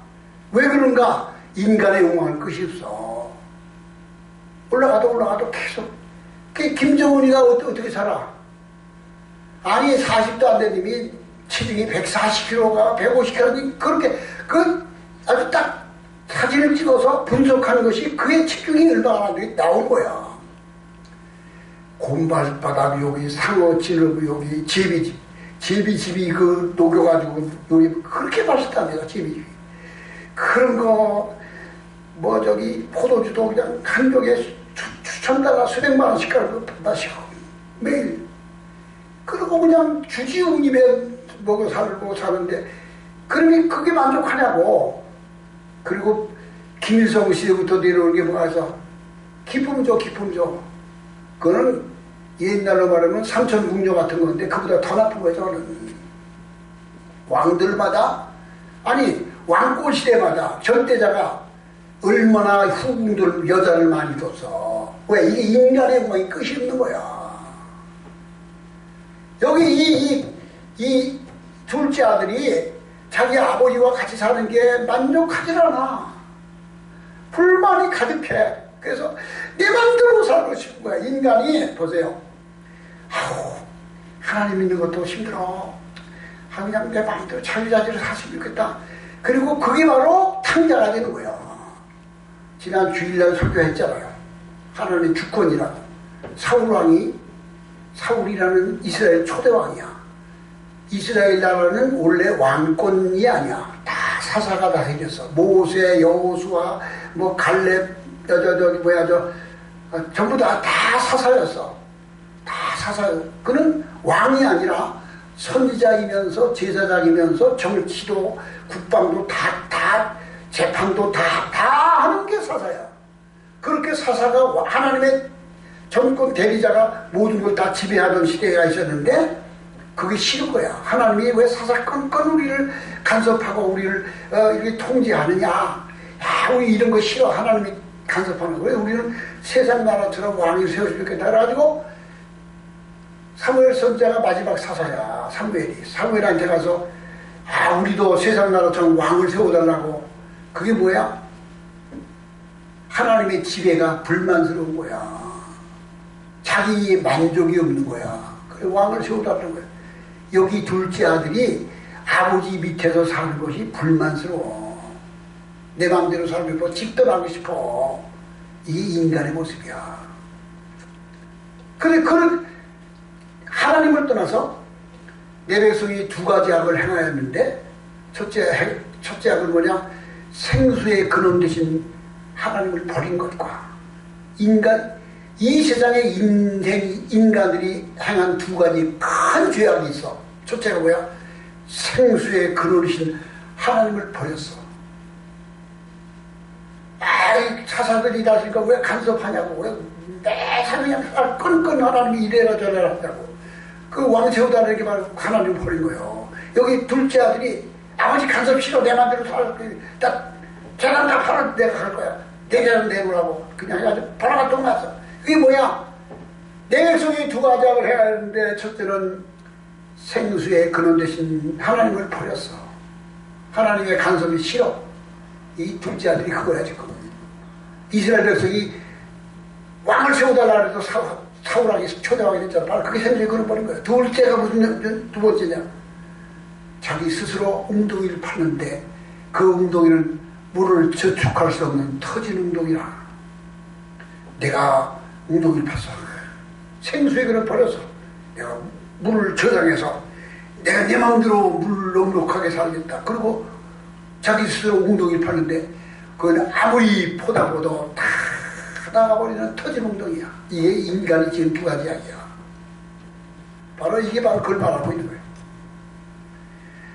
왜 그런가? 인간의 욕망은 끝이 없어. 올라가도 계속. 김정은이가 어떻게 살아? 아니 40도 안 된 님이 체중이 140kg가 150kg 그렇게 아주 딱 사진을 찍어서 분석하는 것이 그의 체중이 얼마나 나온 거야. 곰발바닥 여기 상어 진흙 여기 제비집이 그 녹여가지고 여기 그렇게 맛있답니다. 제비집이. 그런 거 뭐 저기 포도주도 그냥 한 병에 수천 달러 수백만 원씩 깔고 마시고 매일. 그리고 그냥 주지웅 입에 먹어 살고 사는데 그러면 그게 만족하냐고. 그리고 김일성 시대부터 내려오는 게 뭐가 있어? 기품 줘. 그거는 옛날로 말하면 삼천궁녀 같은 건데 그보다 더 나쁜 거예요. 저는 왕들마다 아니 왕꼴 시대마다 절대자가 얼마나 후궁들 여자를 많이 줬어. 왜? 이게 인간의 욕망이 끝이 없는 거야. 여기 이 둘째 아들이 자기 아버지와 같이 사는 게 만족하질 않아. 불만이 가득해. 그래서 내 맘대로 살고 싶은 거야. 인간이 보세요. 하나님 믿는 것도 힘들어. 그냥 내 맘대로 자유자재로 살수 있겠다. 그리고 그게 바로 탕자가 되는 거야. 지난 주일날 설교했잖아요. 하나님의 주권이라고. 사울이라는 이스라엘 초대왕이야. 이스라엘 나라는 원래 왕권이 아니야. 다 사사가 다 생겼어. 모세, 여호수아, 뭐 갈렙, 전부 다 사사였어. 다 사사요. 그는 왕이 아니라 선지자이면서 제사장이면서 정치도 국방도 다 재판도 다 하는 게 사사야. 그렇게 사사가 하나님의 정권 대리자가 모든 걸 다 지배하던 시대가 있었는데 그게 싫은 거야. 하나님이 왜 사사건건 우리를 간섭하고 우리를 이렇게 통제하느냐. 야, 우리 이런 거 싫어. 하나님이 간섭하는 거예요. 우리는 세상 나라처럼 왕이 세워주면 좋겠다. 그래가지고 사무엘 선지자가 마지막 사사야. 사무엘한테 가서 우리도 세상 나라처럼 왕을 세워달라고. 그게 뭐야? 하나님의 지배가 불만스러운 거야. 자기 만족이 없는 거야. 그래 왕을 세워달라는 거야. 여기 둘째 아들이 아버지 밑에서 사는 것이 불만스러워. 내 마음대로 살고 싶어. 집 떠나고 싶어. 이게 인간의 모습이야. 그래 그런 하나님을 떠나서 내 백성이 두 가지 악을 행하였는데 첫째 악은 뭐냐? 생수의 근원 되신 하나님을 버린 것과 이 세상의 인간들이 행한 두 가지 큰 죄악이 있어. 첫째가 뭐야? 생수의 근원이신 하나님을 버렸어. 사사들이 다시니까 왜 간섭하냐고. 왜 매사 그냥 끈끈 하나님이 이래라 저래라 하냐고. 그 왕 세우다는 게 바로 하나님을 버린 거예요. 여기 둘째 아들이 아버지 간섭 싫어. 내 맘대로 살아. 재산 다 팔아 내가 갈 거야. 내 재산 내놓으라고. 그냥 해가지고 팔아갔던 거 났어. 그게 뭐야? 내 백성이 두 가지 악을 해야 하는데 첫째는 생수의 근원 되신 하나님을 버렸어. 하나님의 간섭이 싫어. 이 둘째 아들이 그거야 지금. 이스라엘 백성이 왕을 세워달라 해도 사울왕이 초대왕이 됐잖아. 바로 그게 생수의 근원 버린 거야. 둘째가 무슨 두 번째냐? 자기 스스로 웅덩이를 파는데 그 웅덩이는 물을 저축할 수 없는 터진 웅덩이라. 내가 웅덩이를 팠어. 생수의 근원 버려서 내가 물을 저장해서 내가 내 마음대로 물을 넉넉하게 살겠다. 그리고 자기 스스로 웅덩이를 파는데 그건 아무리 포다보도 다 나가버리는 터진 웅덩이야. 이게 인간이 지은 두 가지 이야기야. 이게 바로 그걸 말하고 있는 거예요.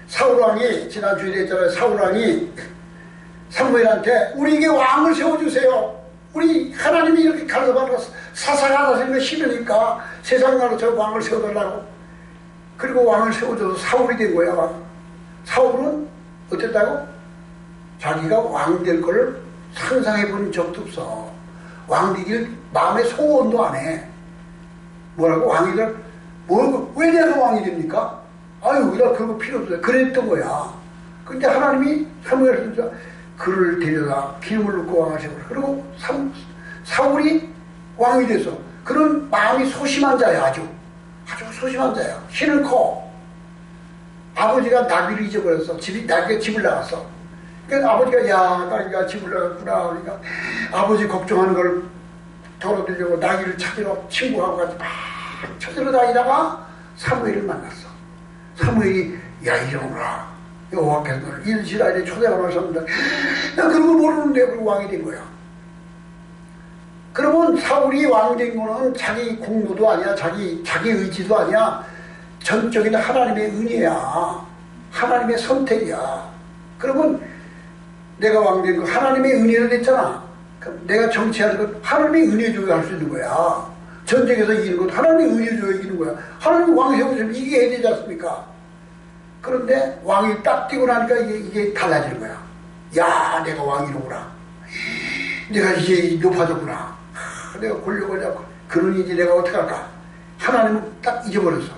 사울왕이 지난주에 했잖아요. 사울왕이 사무엘한테 우리에게 왕을 세워주세요. 우리 하나님이 이렇게 간섭하는 거 사사가 하시는 거 싫으니까 세상 나라처럼 왕을 세워달라고. 그리고 왕을 세워줘서 사울이 된 거야. 사울은 어땠다고? 자기가 왕 될 걸 상상해 본 적도 없어. 왕 되길 마음에 소원도 안 해. 뭐라고? 왕이 될 왜 내가 왕이 됩니까? 아유 나 그런 거 필요 없어요. 그랬던 거야. 근데 하나님이 사무엘 선지자 그를 데려다 기름을 넣고 왕을 세우라. 그리고 사울이 왕이 돼서 그런 마음이 소심한 자야. 아주 소심한 자야. 키는 커. 아버지가 나귀를 잊어버렸어. 나귀가 집을 나갔어. 그러니까 아버지가 야 나귀가 집을 나갔구나. 그러니까 아버지 걱정하는 걸 덜어드리려고 나귀를 찾으러 친구하고 같이 막 찾으러 다니다가 사무엘을 만났어. 사무엘이 야 이러구나. 여호와께서 너를 이스라엘의 초대가 나셨는데 나 그런 거 모르는데 그리고 왕이 된 거야. 그러면 사울이 왕 된 거는 자기 공로도 아니야. 자기 의지도 아니야. 전적인 하나님의 은혜야. 하나님의 선택이야. 그러면 내가 왕 된 거 하나님의 은혜로 됐잖아. 내가 정치하는 건 하나님의 은혜 줘야 할 수 있는 거야. 전쟁에서 이기는 건 하나님의 은혜 줘야 이기는 거야. 하나님이 왕 세우시면 이겨야 되지 않습니까? 그런데 왕이 딱 뛰고 나니까 이게 달라지는 거야. 야 내가 왕이로구나. 내가 이제 높아졌구나. 내가 권력을 잡고 그러니 이제 내가 어떻게 할까? 하나님은 딱 잊어버렸어.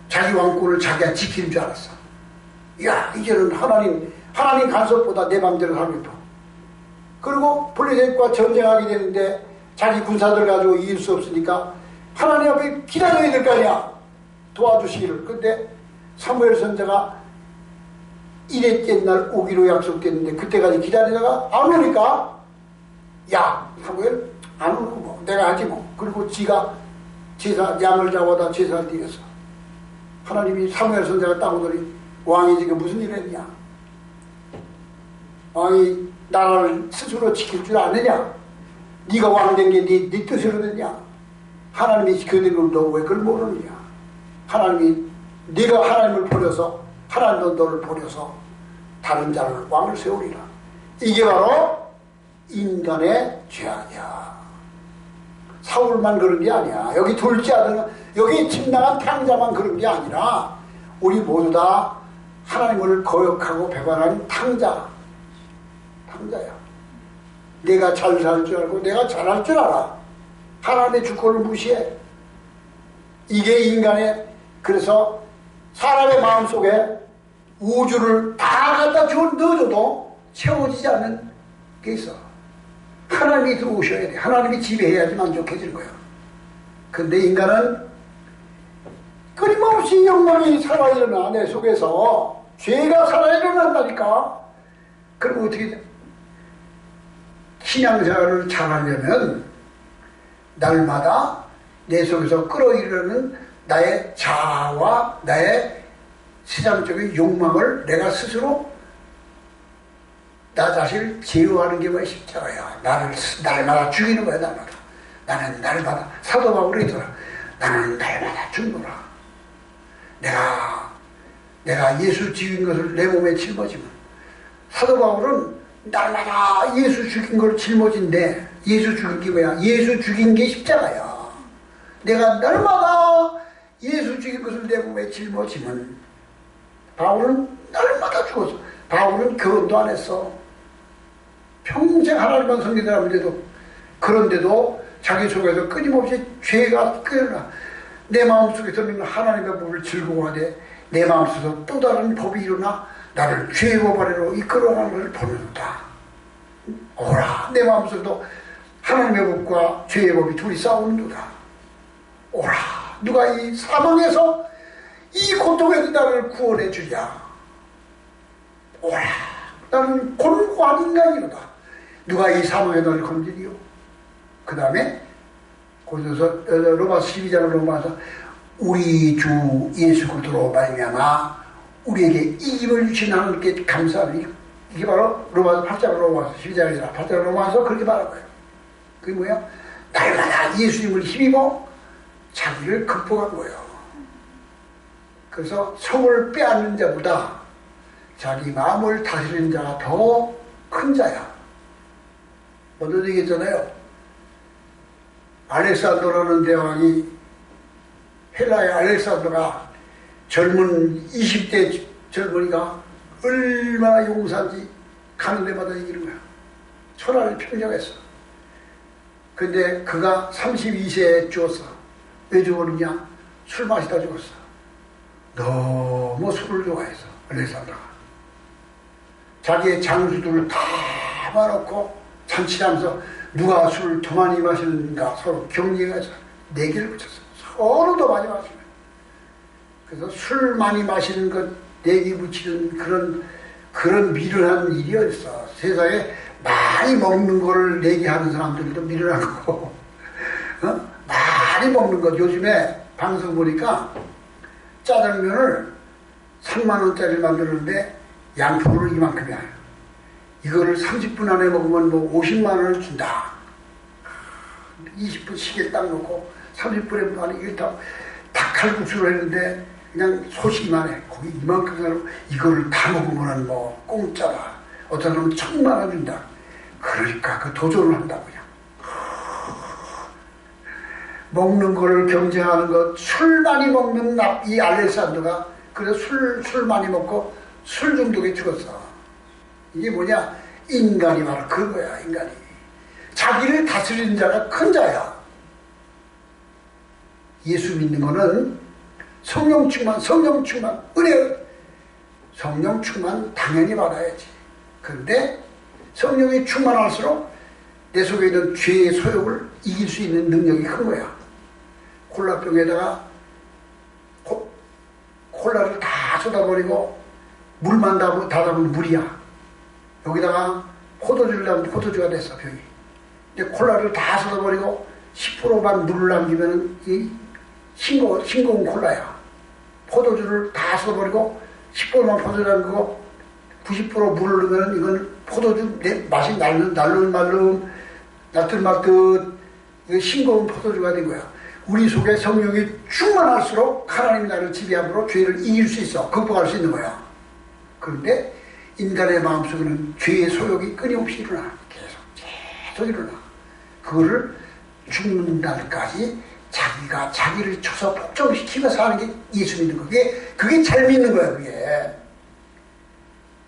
자기 왕권을 자기가 지키는 줄 알았어. 야 이제는 하나님 간섭보다 내 맘대로 살겠다. 그리고 블레셋과 전쟁하게 되는데 자기 군사들 가지고 이길 수 없으니까 하나님 앞에 기다려야 될 거 아니야. 도와주시기를. 근데 사무엘 선지자가 이랬던 날 오기로 약속했는데 그때까지 기다리다가 안 오니까 야 사무엘 안 오고 뭐 내가 하지 뭐. 그리고 지가 양을 잡아다 제사를 드렸어. 하나님이 사무엘 선지자가 딱 오더니 왕이 지금 무슨 일 했냐. 왕이 나라를 스스로 지킬 줄 아느냐. 네가 왕 된 게 네 뜻으로 됐냐. 하나님이 지켜드린 걸너 왜 그걸 모르느냐. 하나님이 네가 하나님을 버려서 하나님도 너를 버려서 다른 자를 왕을 세우리라. 이게 바로 인간의 죄악이야. 사울만 그런 게 아니야. 여기 둘째 아들, 여기 집 나간 탕자만 그런 게 아니라 우리 모두 다 하나님을 거역하고 배반하는 탕자야. 내가 잘 살 줄 알고 내가 잘할 줄 알아. 하나님의 주권을 무시해. 이게 인간의, 그래서 사람의 마음속에 우주를 다 갖다 넣어줘도 채워지지 않는 게 있어. 하나님이 들어오셔야 돼. 하나님이 지배해야지 만족해지는 거야. 근데 인간은 끊임없이 욕망이 살아일어나. 내 속에서 죄가 살아일어난다니까. 그럼 어떻게 돼? 신앙생활을 잘하려면 날마다 내 속에서 끌어일으는 나의 자아와 나의 세상적인 욕망을 내가 스스로 나 자신을 제어하는 게 뭐야? 십자가야. 나를 날마다 죽이는 거야. 날마다. 나는 날마다 사도 바울이 있더라. 나는 날마다 죽노라. 내가 예수 죽인 것을 내 몸에 짊어지면, 사도 바울은 날마다 예수 죽인 걸 짊어진데, 예수 죽인 게 뭐야? 예수 죽인 게 십자가야. 내가 날마다 예수 죽인 것을 내 몸에 짊어지면, 바울은 날마다 죽었어. 바울은 결혼도 안 했어. 평생 하나님만 섬기는 사람인데도, 그런데도 자기 속에서 끊임없이 죄가 끓어나. 내 마음속에서는 하나님의 법을 즐거워하되 내 마음속에서 또 다른 법이 일어나 나를 죄의 법 아래로 이끌어가는 것을 보는다. 오라. 내 마음속에도 하나님의 법과 죄의 법이 둘이 싸우는도다. 오라. 누가 이 사망에서 이 고통에서 나를 구원해 주랴. 오라. 나는 곤고한 인간이로다. 누가 이 사망에 너를 건지리요. 그 다음에 거기서 로마서 12장을 로마서 우리 주 예수 그리스도로 말미암아 우리에게 이김을 주신 하나님께 감사하니, 이게 바로 로마서 8장 로마서 12장이라 8장 로마서 그렇게 말한 거예요. 그게 뭐야? 날마다 예수님을 힘입어 자기를 극복한 거예요. 그래서 성을 빼앗는 자보다 자기 마음을 다스리는 자가 더 큰 자야. 먼저 얘기했잖아요. 알렉산더라는 대왕이, 헬라의 알렉산더가 젊은 20대 젊은이가 얼마나 용사인지 가는 데마다 이기는 거야. 천하를 평정했어. 근데 그가 32세에 죽었어. 왜 죽었느냐? 술 마시다 죽었어. 너무 술을 좋아해서 알렉산더가. 자기의 장수들을 다 모아놓고 잔치하면서 누가 술을 더 많이 마시는가 서로 경쟁해서 내기를 붙였어. 서로 더 많이 마시는. 그래서 술 많이 마시는 것 내기 붙이는 그런 미련한 일이 어딨어. 세상에 많이 먹는 거를 내기하는 사람들도 미련한 거고, 많이 먹는 것. 요즘에 방송 보니까 짜장면을 3만원짜리 만드는데 양푼으로 이만큼이야. 이거를 30분 안에 먹으면 뭐 50만원을 준다. 20분 시계 딱 놓고 30분에 만에 이걸 다 닭칼국수를 했는데 그냥 소시기만 해. 거기 이만큼 사람 이거를 다 먹으면 뭐 공짜다. 어떤 사람은 1000만원 준다. 그러니까 그 도전을 한다고 그냥. 먹는 거를 경쟁하는 것, 술 많이 먹는 이 알렉산더가 그래서 술 많이 먹고 술 중독에 죽었어. 이게 뭐냐? 인간이 바로 그거야. 인간이 자기를 다스리는 자가 큰 자야. 예수 믿는 거는 성령 충만, 은혜, 성령 충만 당연히 받아야지. 그런데 성령이 충만할수록 내 속에 있는 죄의 소욕을 이길 수 있는 능력이 큰 거야. 콜라병에다가 콜라를 다 쏟아버리고 물만 닫아보면 물이야. 여기다가 포도주를 넣으면 포도주가 됐어, 병이. 근데 콜라를 다 쏟아버리고 10%만 물을 남기면 이 싱거운 콜라야. 포도주를 다 쏟아버리고 10%만 포도주 남기고 90% 물을 넣으면 이건 포도주 맛이 날름 날틀말뜻 싱거운 포도주가 된 거야. 우리 속에 성령이 충만할수록 하나님이 나를 지배함으로 죄를 이길 수 있어. 극복할 수 있는 거야. 그런데 인간의 마음속에는 죄의 소욕이 끊임없이 일어나. 계속 일어나. 그거를 죽는 날까지 자기가 자기를 쳐서 복종시키면서 사는 게 예수 믿는 거야. 그게 잘 믿는 거야. 그게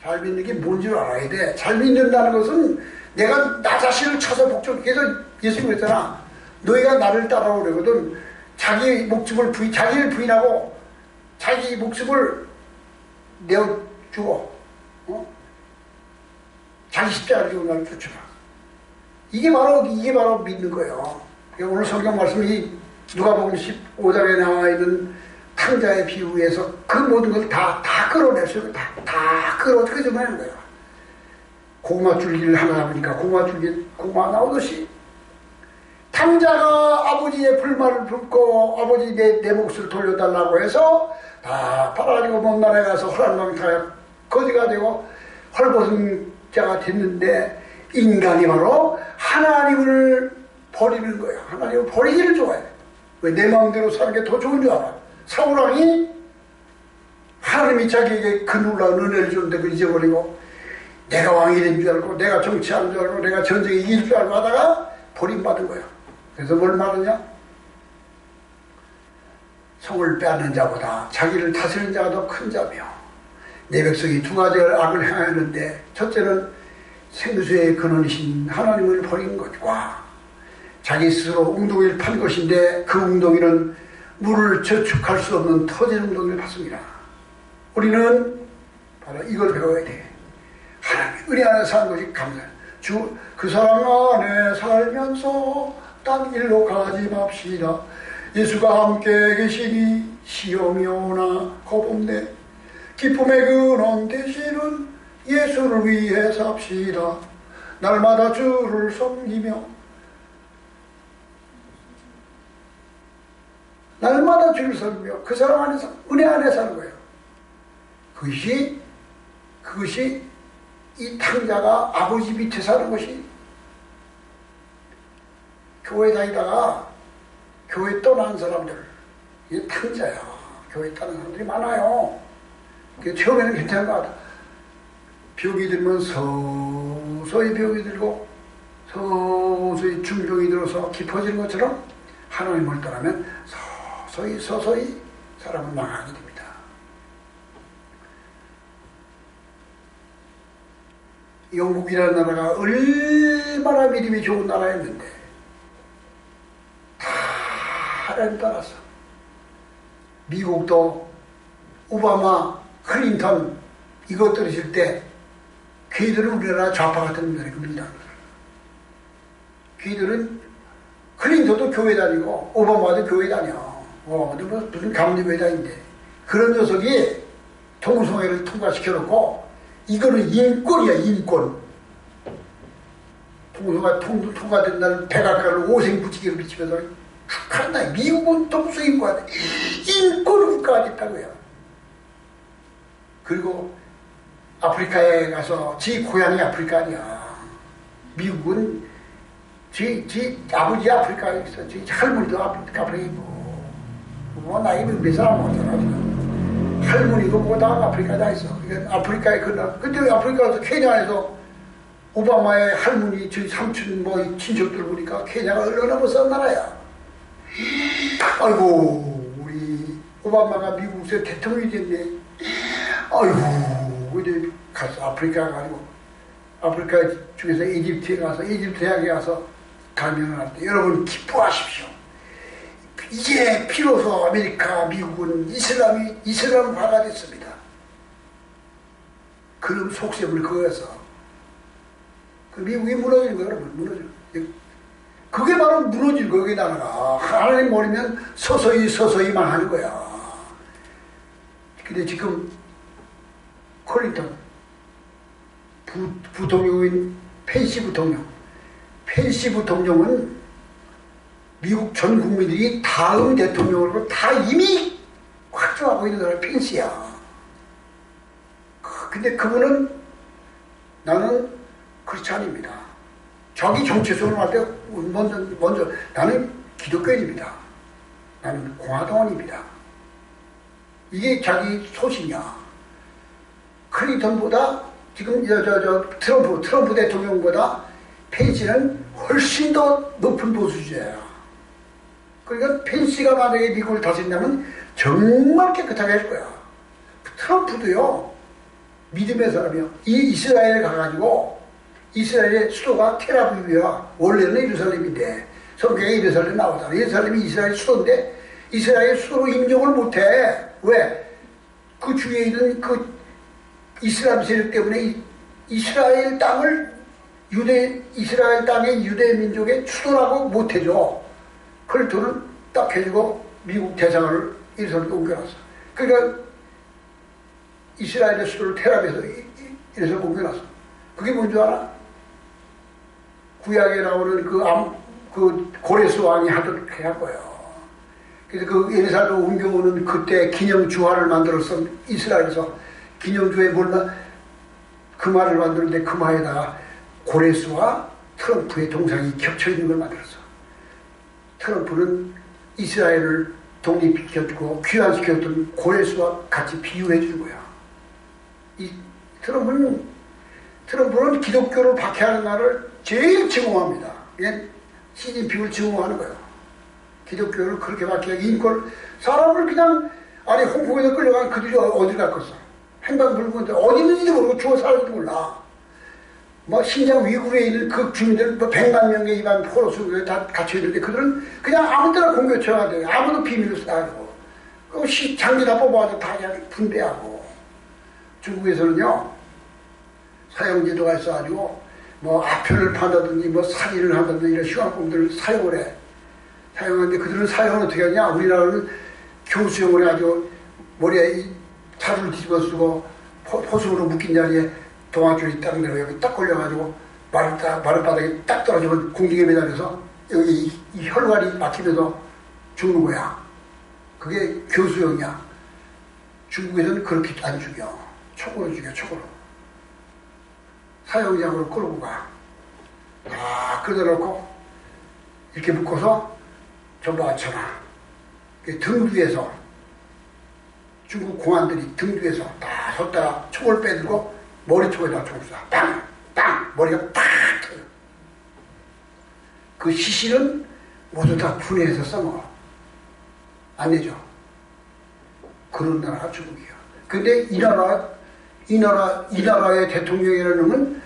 잘 믿는 게 뭔지 알아야 돼. 잘 믿는다는 것은 내가 나 자신을 쳐서 복종. 그래서 예수님이 그랬잖아. 너희가 나를 따라오려거든 자기를 부인하고 자기 목숨을 내어주고 자기 십자가를 지고 나를 쫓아라. 이게 바로 믿는 거예요. 오늘 성경 말씀이 누가복음 15장에 나와 있는 탕자의 비유에서 그 모든 걸 다 끌어낼 수 있고 다 끌어내는 거예요. 고구마 줄기를 하나 잡으니까 고구마 나오듯이 탕자가 아버지의 불만을 품고 아버지 내 몫을 돌려달라고 해서 다 팔아가지고 먼 나라에 가서 헐랑망탕 거지가 되고 헐벗은 자가 됐는데 인간이 바로 하나님을 버리는 거예요. 하나님을 버리기를 좋아해. 왜 내 마음대로 사는 게 더 좋은 줄 알아. 사울왕이 하나님이 자기에게 그 놀라운 은혜를 주는데 그걸 잊어버리고 내가 왕이 된 줄 알고 내가 정치하는 줄 알고 내가 전쟁에 이길 줄 알고 하다가 버림받은 거예요. 그래서 뭘 말하냐? 성을 빼앗는 자보다 자기를 다스리는 자가 더 큰 자며 내 백성이 두 가지 악을 행하였는데 첫째는 생수의 근원이신 하나님을 버린 것과 자기 스스로 웅덩이를 판 것인데 그 웅덩이는 물을 저축할 수 없는 터진 웅덩이를 팠습니다. 우리는 바로 이걸 배워야 돼. 하나님의 은혜 안에 사는 것이 감사해요. 그 사랑 안에 살면서 딴 일로 가지 맙시다. 예수가 함께 계시니 시험이 오나 겁없네. 기쁨의 근원 되시는 예수를 위해 삽시다. 날마다 주를 섬기며 날마다 주를 섬기며 그 사랑 안에서 은혜 안에 사는 거예요. 그것이 이 탕자가 아버지 밑에 사는 것이 교회 다니다가 교회 떠난 사람들 이게 탕자야. 교회 떠난 사람들이 많아요. 처음에는 괜찮은 것 같아. 병이 들면 서서히 병이 들고 서서히 중병이 들어서 깊어지는 것처럼 하나님을 떠나면 서서히 사람은 망하게 됩니다. 영국이라는 나라가 얼마나 믿음이 좋은 나라였는데 다 하나님 따랐어. 미국도 오바마, 클린턴 이거 떨어질 때 걔들은 우리나라 좌파 같은 놈들이 걔들은 클린턴도 교회 다니고 오바마도 교회 다녀. 근데 무슨 감리교회 다닌데 그런 녀석이 동성애를 통과시켜놓고 이거는 인권이야. 인권. 동성애 통과된 날 백악관을 오생부지기로 비치면서 축하한다. 미국은 동성인권 인권 국가가 됐다고요. 그리고 아프리카에 가서 지 고향이 아프리카 아니야. 미국은 지 아버지 아프리카에 있어. 지 할머니도 아프리카이고 뭐 나이 몇 사람 못하나 지금. 할머니고 뭐 다 아프리카에 다 있어. 아프리카에 근데 아프리카에서 케냐에서 오바마의 할머니 저희 삼촌 뭐 친척들 보니까 케냐가 얼마나 무서운 나라야. 아이고 우리 오바마가 미국에서 대통령이 됐네. 아이고 근데 가서 아프리카 가지고 아프리카 중에서 이집트에 가서 이집트 대학에 가서 강연을 할 때 여러분 기뻐하십시오. 이제 비로소 아메리카 미국은 이슬람화가 됐습니다. 그럼 속셈을 그어서 그 미국이 무너진 거예요. 여러분 무너져. 그게 바로 무너진 거기 나라가 하나님 모르면 서서히만 하는 거야. 근데 지금 클린턴 부통령인 펜시 부통령은 미국 전 국민들이 다음 대통령으로 다 이미 확정하고 있는 사람이 펜시야. 근데 그분은 나는 크리스찬입니다. 자기 정체성을 할 때 먼저 나는 기독교인입니다. 나는 공화당원입니다. 이게 자기 소신이야. 클린턴보다 지금 트럼프 대통령보다 펜시는 훨씬 더 높은 보수주의야. 그러니까 펜시가 만약에 미국을 다스린다면 정말 깨끗하게 할 거야. 트럼프도요, 믿음의 사람이요. 이 이스라엘에 가가지고, 이스라엘의 수도가 텔아비브야. 원래는 예루살렘인데, 성경에 예루살렘 나오잖아. 예루살렘이 이스라엘 수도인데, 이스라엘 수도로 인정을 못해. 왜? 그 주위에 있는 그 이슬람 세력 때문에 이스라엘 땅을 이스라엘 땅의 유대 민족의 수도라고 못해줘. 클린턴은 딱 해주고 미국 대사관을 예루살렘에 옮겨놨어. 그러니까 이스라엘의 수도를 텔아비브에서 예루살렘에 옮겨놨어. 그게 뭔 줄 알아? 구약에 나오는 그 고레스 왕이 하던 한 거예요. 그래서 그 예루살렘에 옮겨오는 그때 기념주화를 만들었어. 이스라엘에서 기념주에 그 말을 만드는데 그 말에다가 고레스와 트럼프의 동상이 겹쳐 있는 걸 만들었어. 트럼프는 이스라엘을 독립시켜주고 귀환시켰던 고레스와 같이 비유해 주는 거야. 트럼프는 기독교를 박해하는 나라를 제일 증오합니다. 시진핑을 증오하는 거예요. 기독교를 그렇게 박해하기 인권, 사람을 그냥, 아니, 홍콩에서 끌려간 그들이 어디 갔겠어? 행방불명인데 어디 있는지도 모르고 죽어 살지도 몰라. 뭐, 신장 위구르에 있는 그 주민들, 100만 명의 이반 포로수에 다 갇혀있는데 그들은 그냥 아무 데나 공격 쳐야 돼. 아무도 비밀을 쓰다고. 그 장기 다 뽑아가지고 다 그냥 분배하고. 중국에서는요, 사형제도가 있어가지고, 뭐, 아편을 판다든지, 뭐, 살인을 한다든지 이런 시간공들을 사용을 해. 사용하는데 그들은 사용을 어떻게 하냐? 우리나라는 교수형을 해가지고 머리에 차를 뒤집어 쓰고 포수으로 묶인 자리에 동아줄이 딱 내려 여기 딱 걸려가지고 마른 바닥에 딱 떨어지면 공중에 매달려서 여기 이 혈관이 막히면서 죽는 거야. 그게 교수형이야. 중국에서는 그렇게 안 죽여. 촉으로 죽여, 촉으로. 사형장으로 끌고 가. 끌어놓고 이렇게 묶어서 전부 앉혀놔. 등 뒤에서 중국 공안들이 등 뒤에서 다 섰다가 총을 빼들고 머리통에다 총을 쏴. 빵! 빵! 머리가 팍! 터져. 그 시신은 모두 다 분해해서 써먹어. 안 내죠. 그런 나라가 중국이야. 근데 이 나라의 대통령이라는 놈은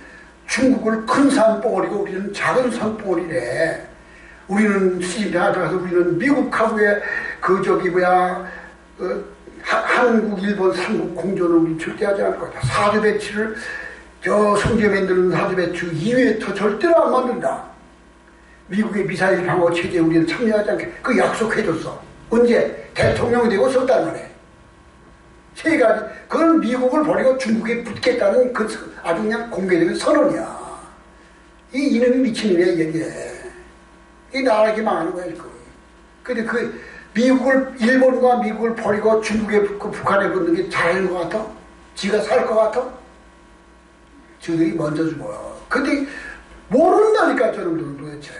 중국을 큰 산봉우리고 우리는 작은 산봉우리래. 우리는 시진핑한테 가서 우리는 미국하고의 한국, 일본, 삼국 공존을 우리 절대 하지 않을 거다. 사드 배치를 성제 만드는 사드 배치 이외에 더 절대로 안 만든다. 미국의 미사일 방어 체제에 우리는 참여하지 않게 그 약속해줬어. 언제? 대통령이 되고 석 달 만에. 세 가지. 그건 미국을 버리고 중국에 붙겠다는 그 아주 그냥 공개적인 선언이야. 이놈이 미친놈이야, 이게. 이 나라 이렇게 망하는 거야, 지금. 근데 일본과 미국을 버리고 중국에, 북한에 붙는 게 잘하는 것 같아? 지가 살 것 같아? 저들이 먼저 죽어요. 근데 모른다니까, 저놈들은 도대체.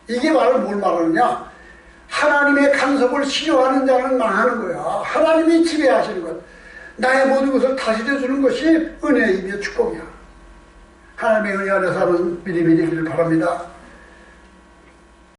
이게 뭘 말하느냐? 하나님의 간섭을 싫어하는 자는 망하는 거야. 하나님이 지배하시는 것. 나의 모든 것을 다스려 주는 것이 은혜이며 축복이야. 하나님의 은혜 안에 사는 믿음이 되기를 바랍니다.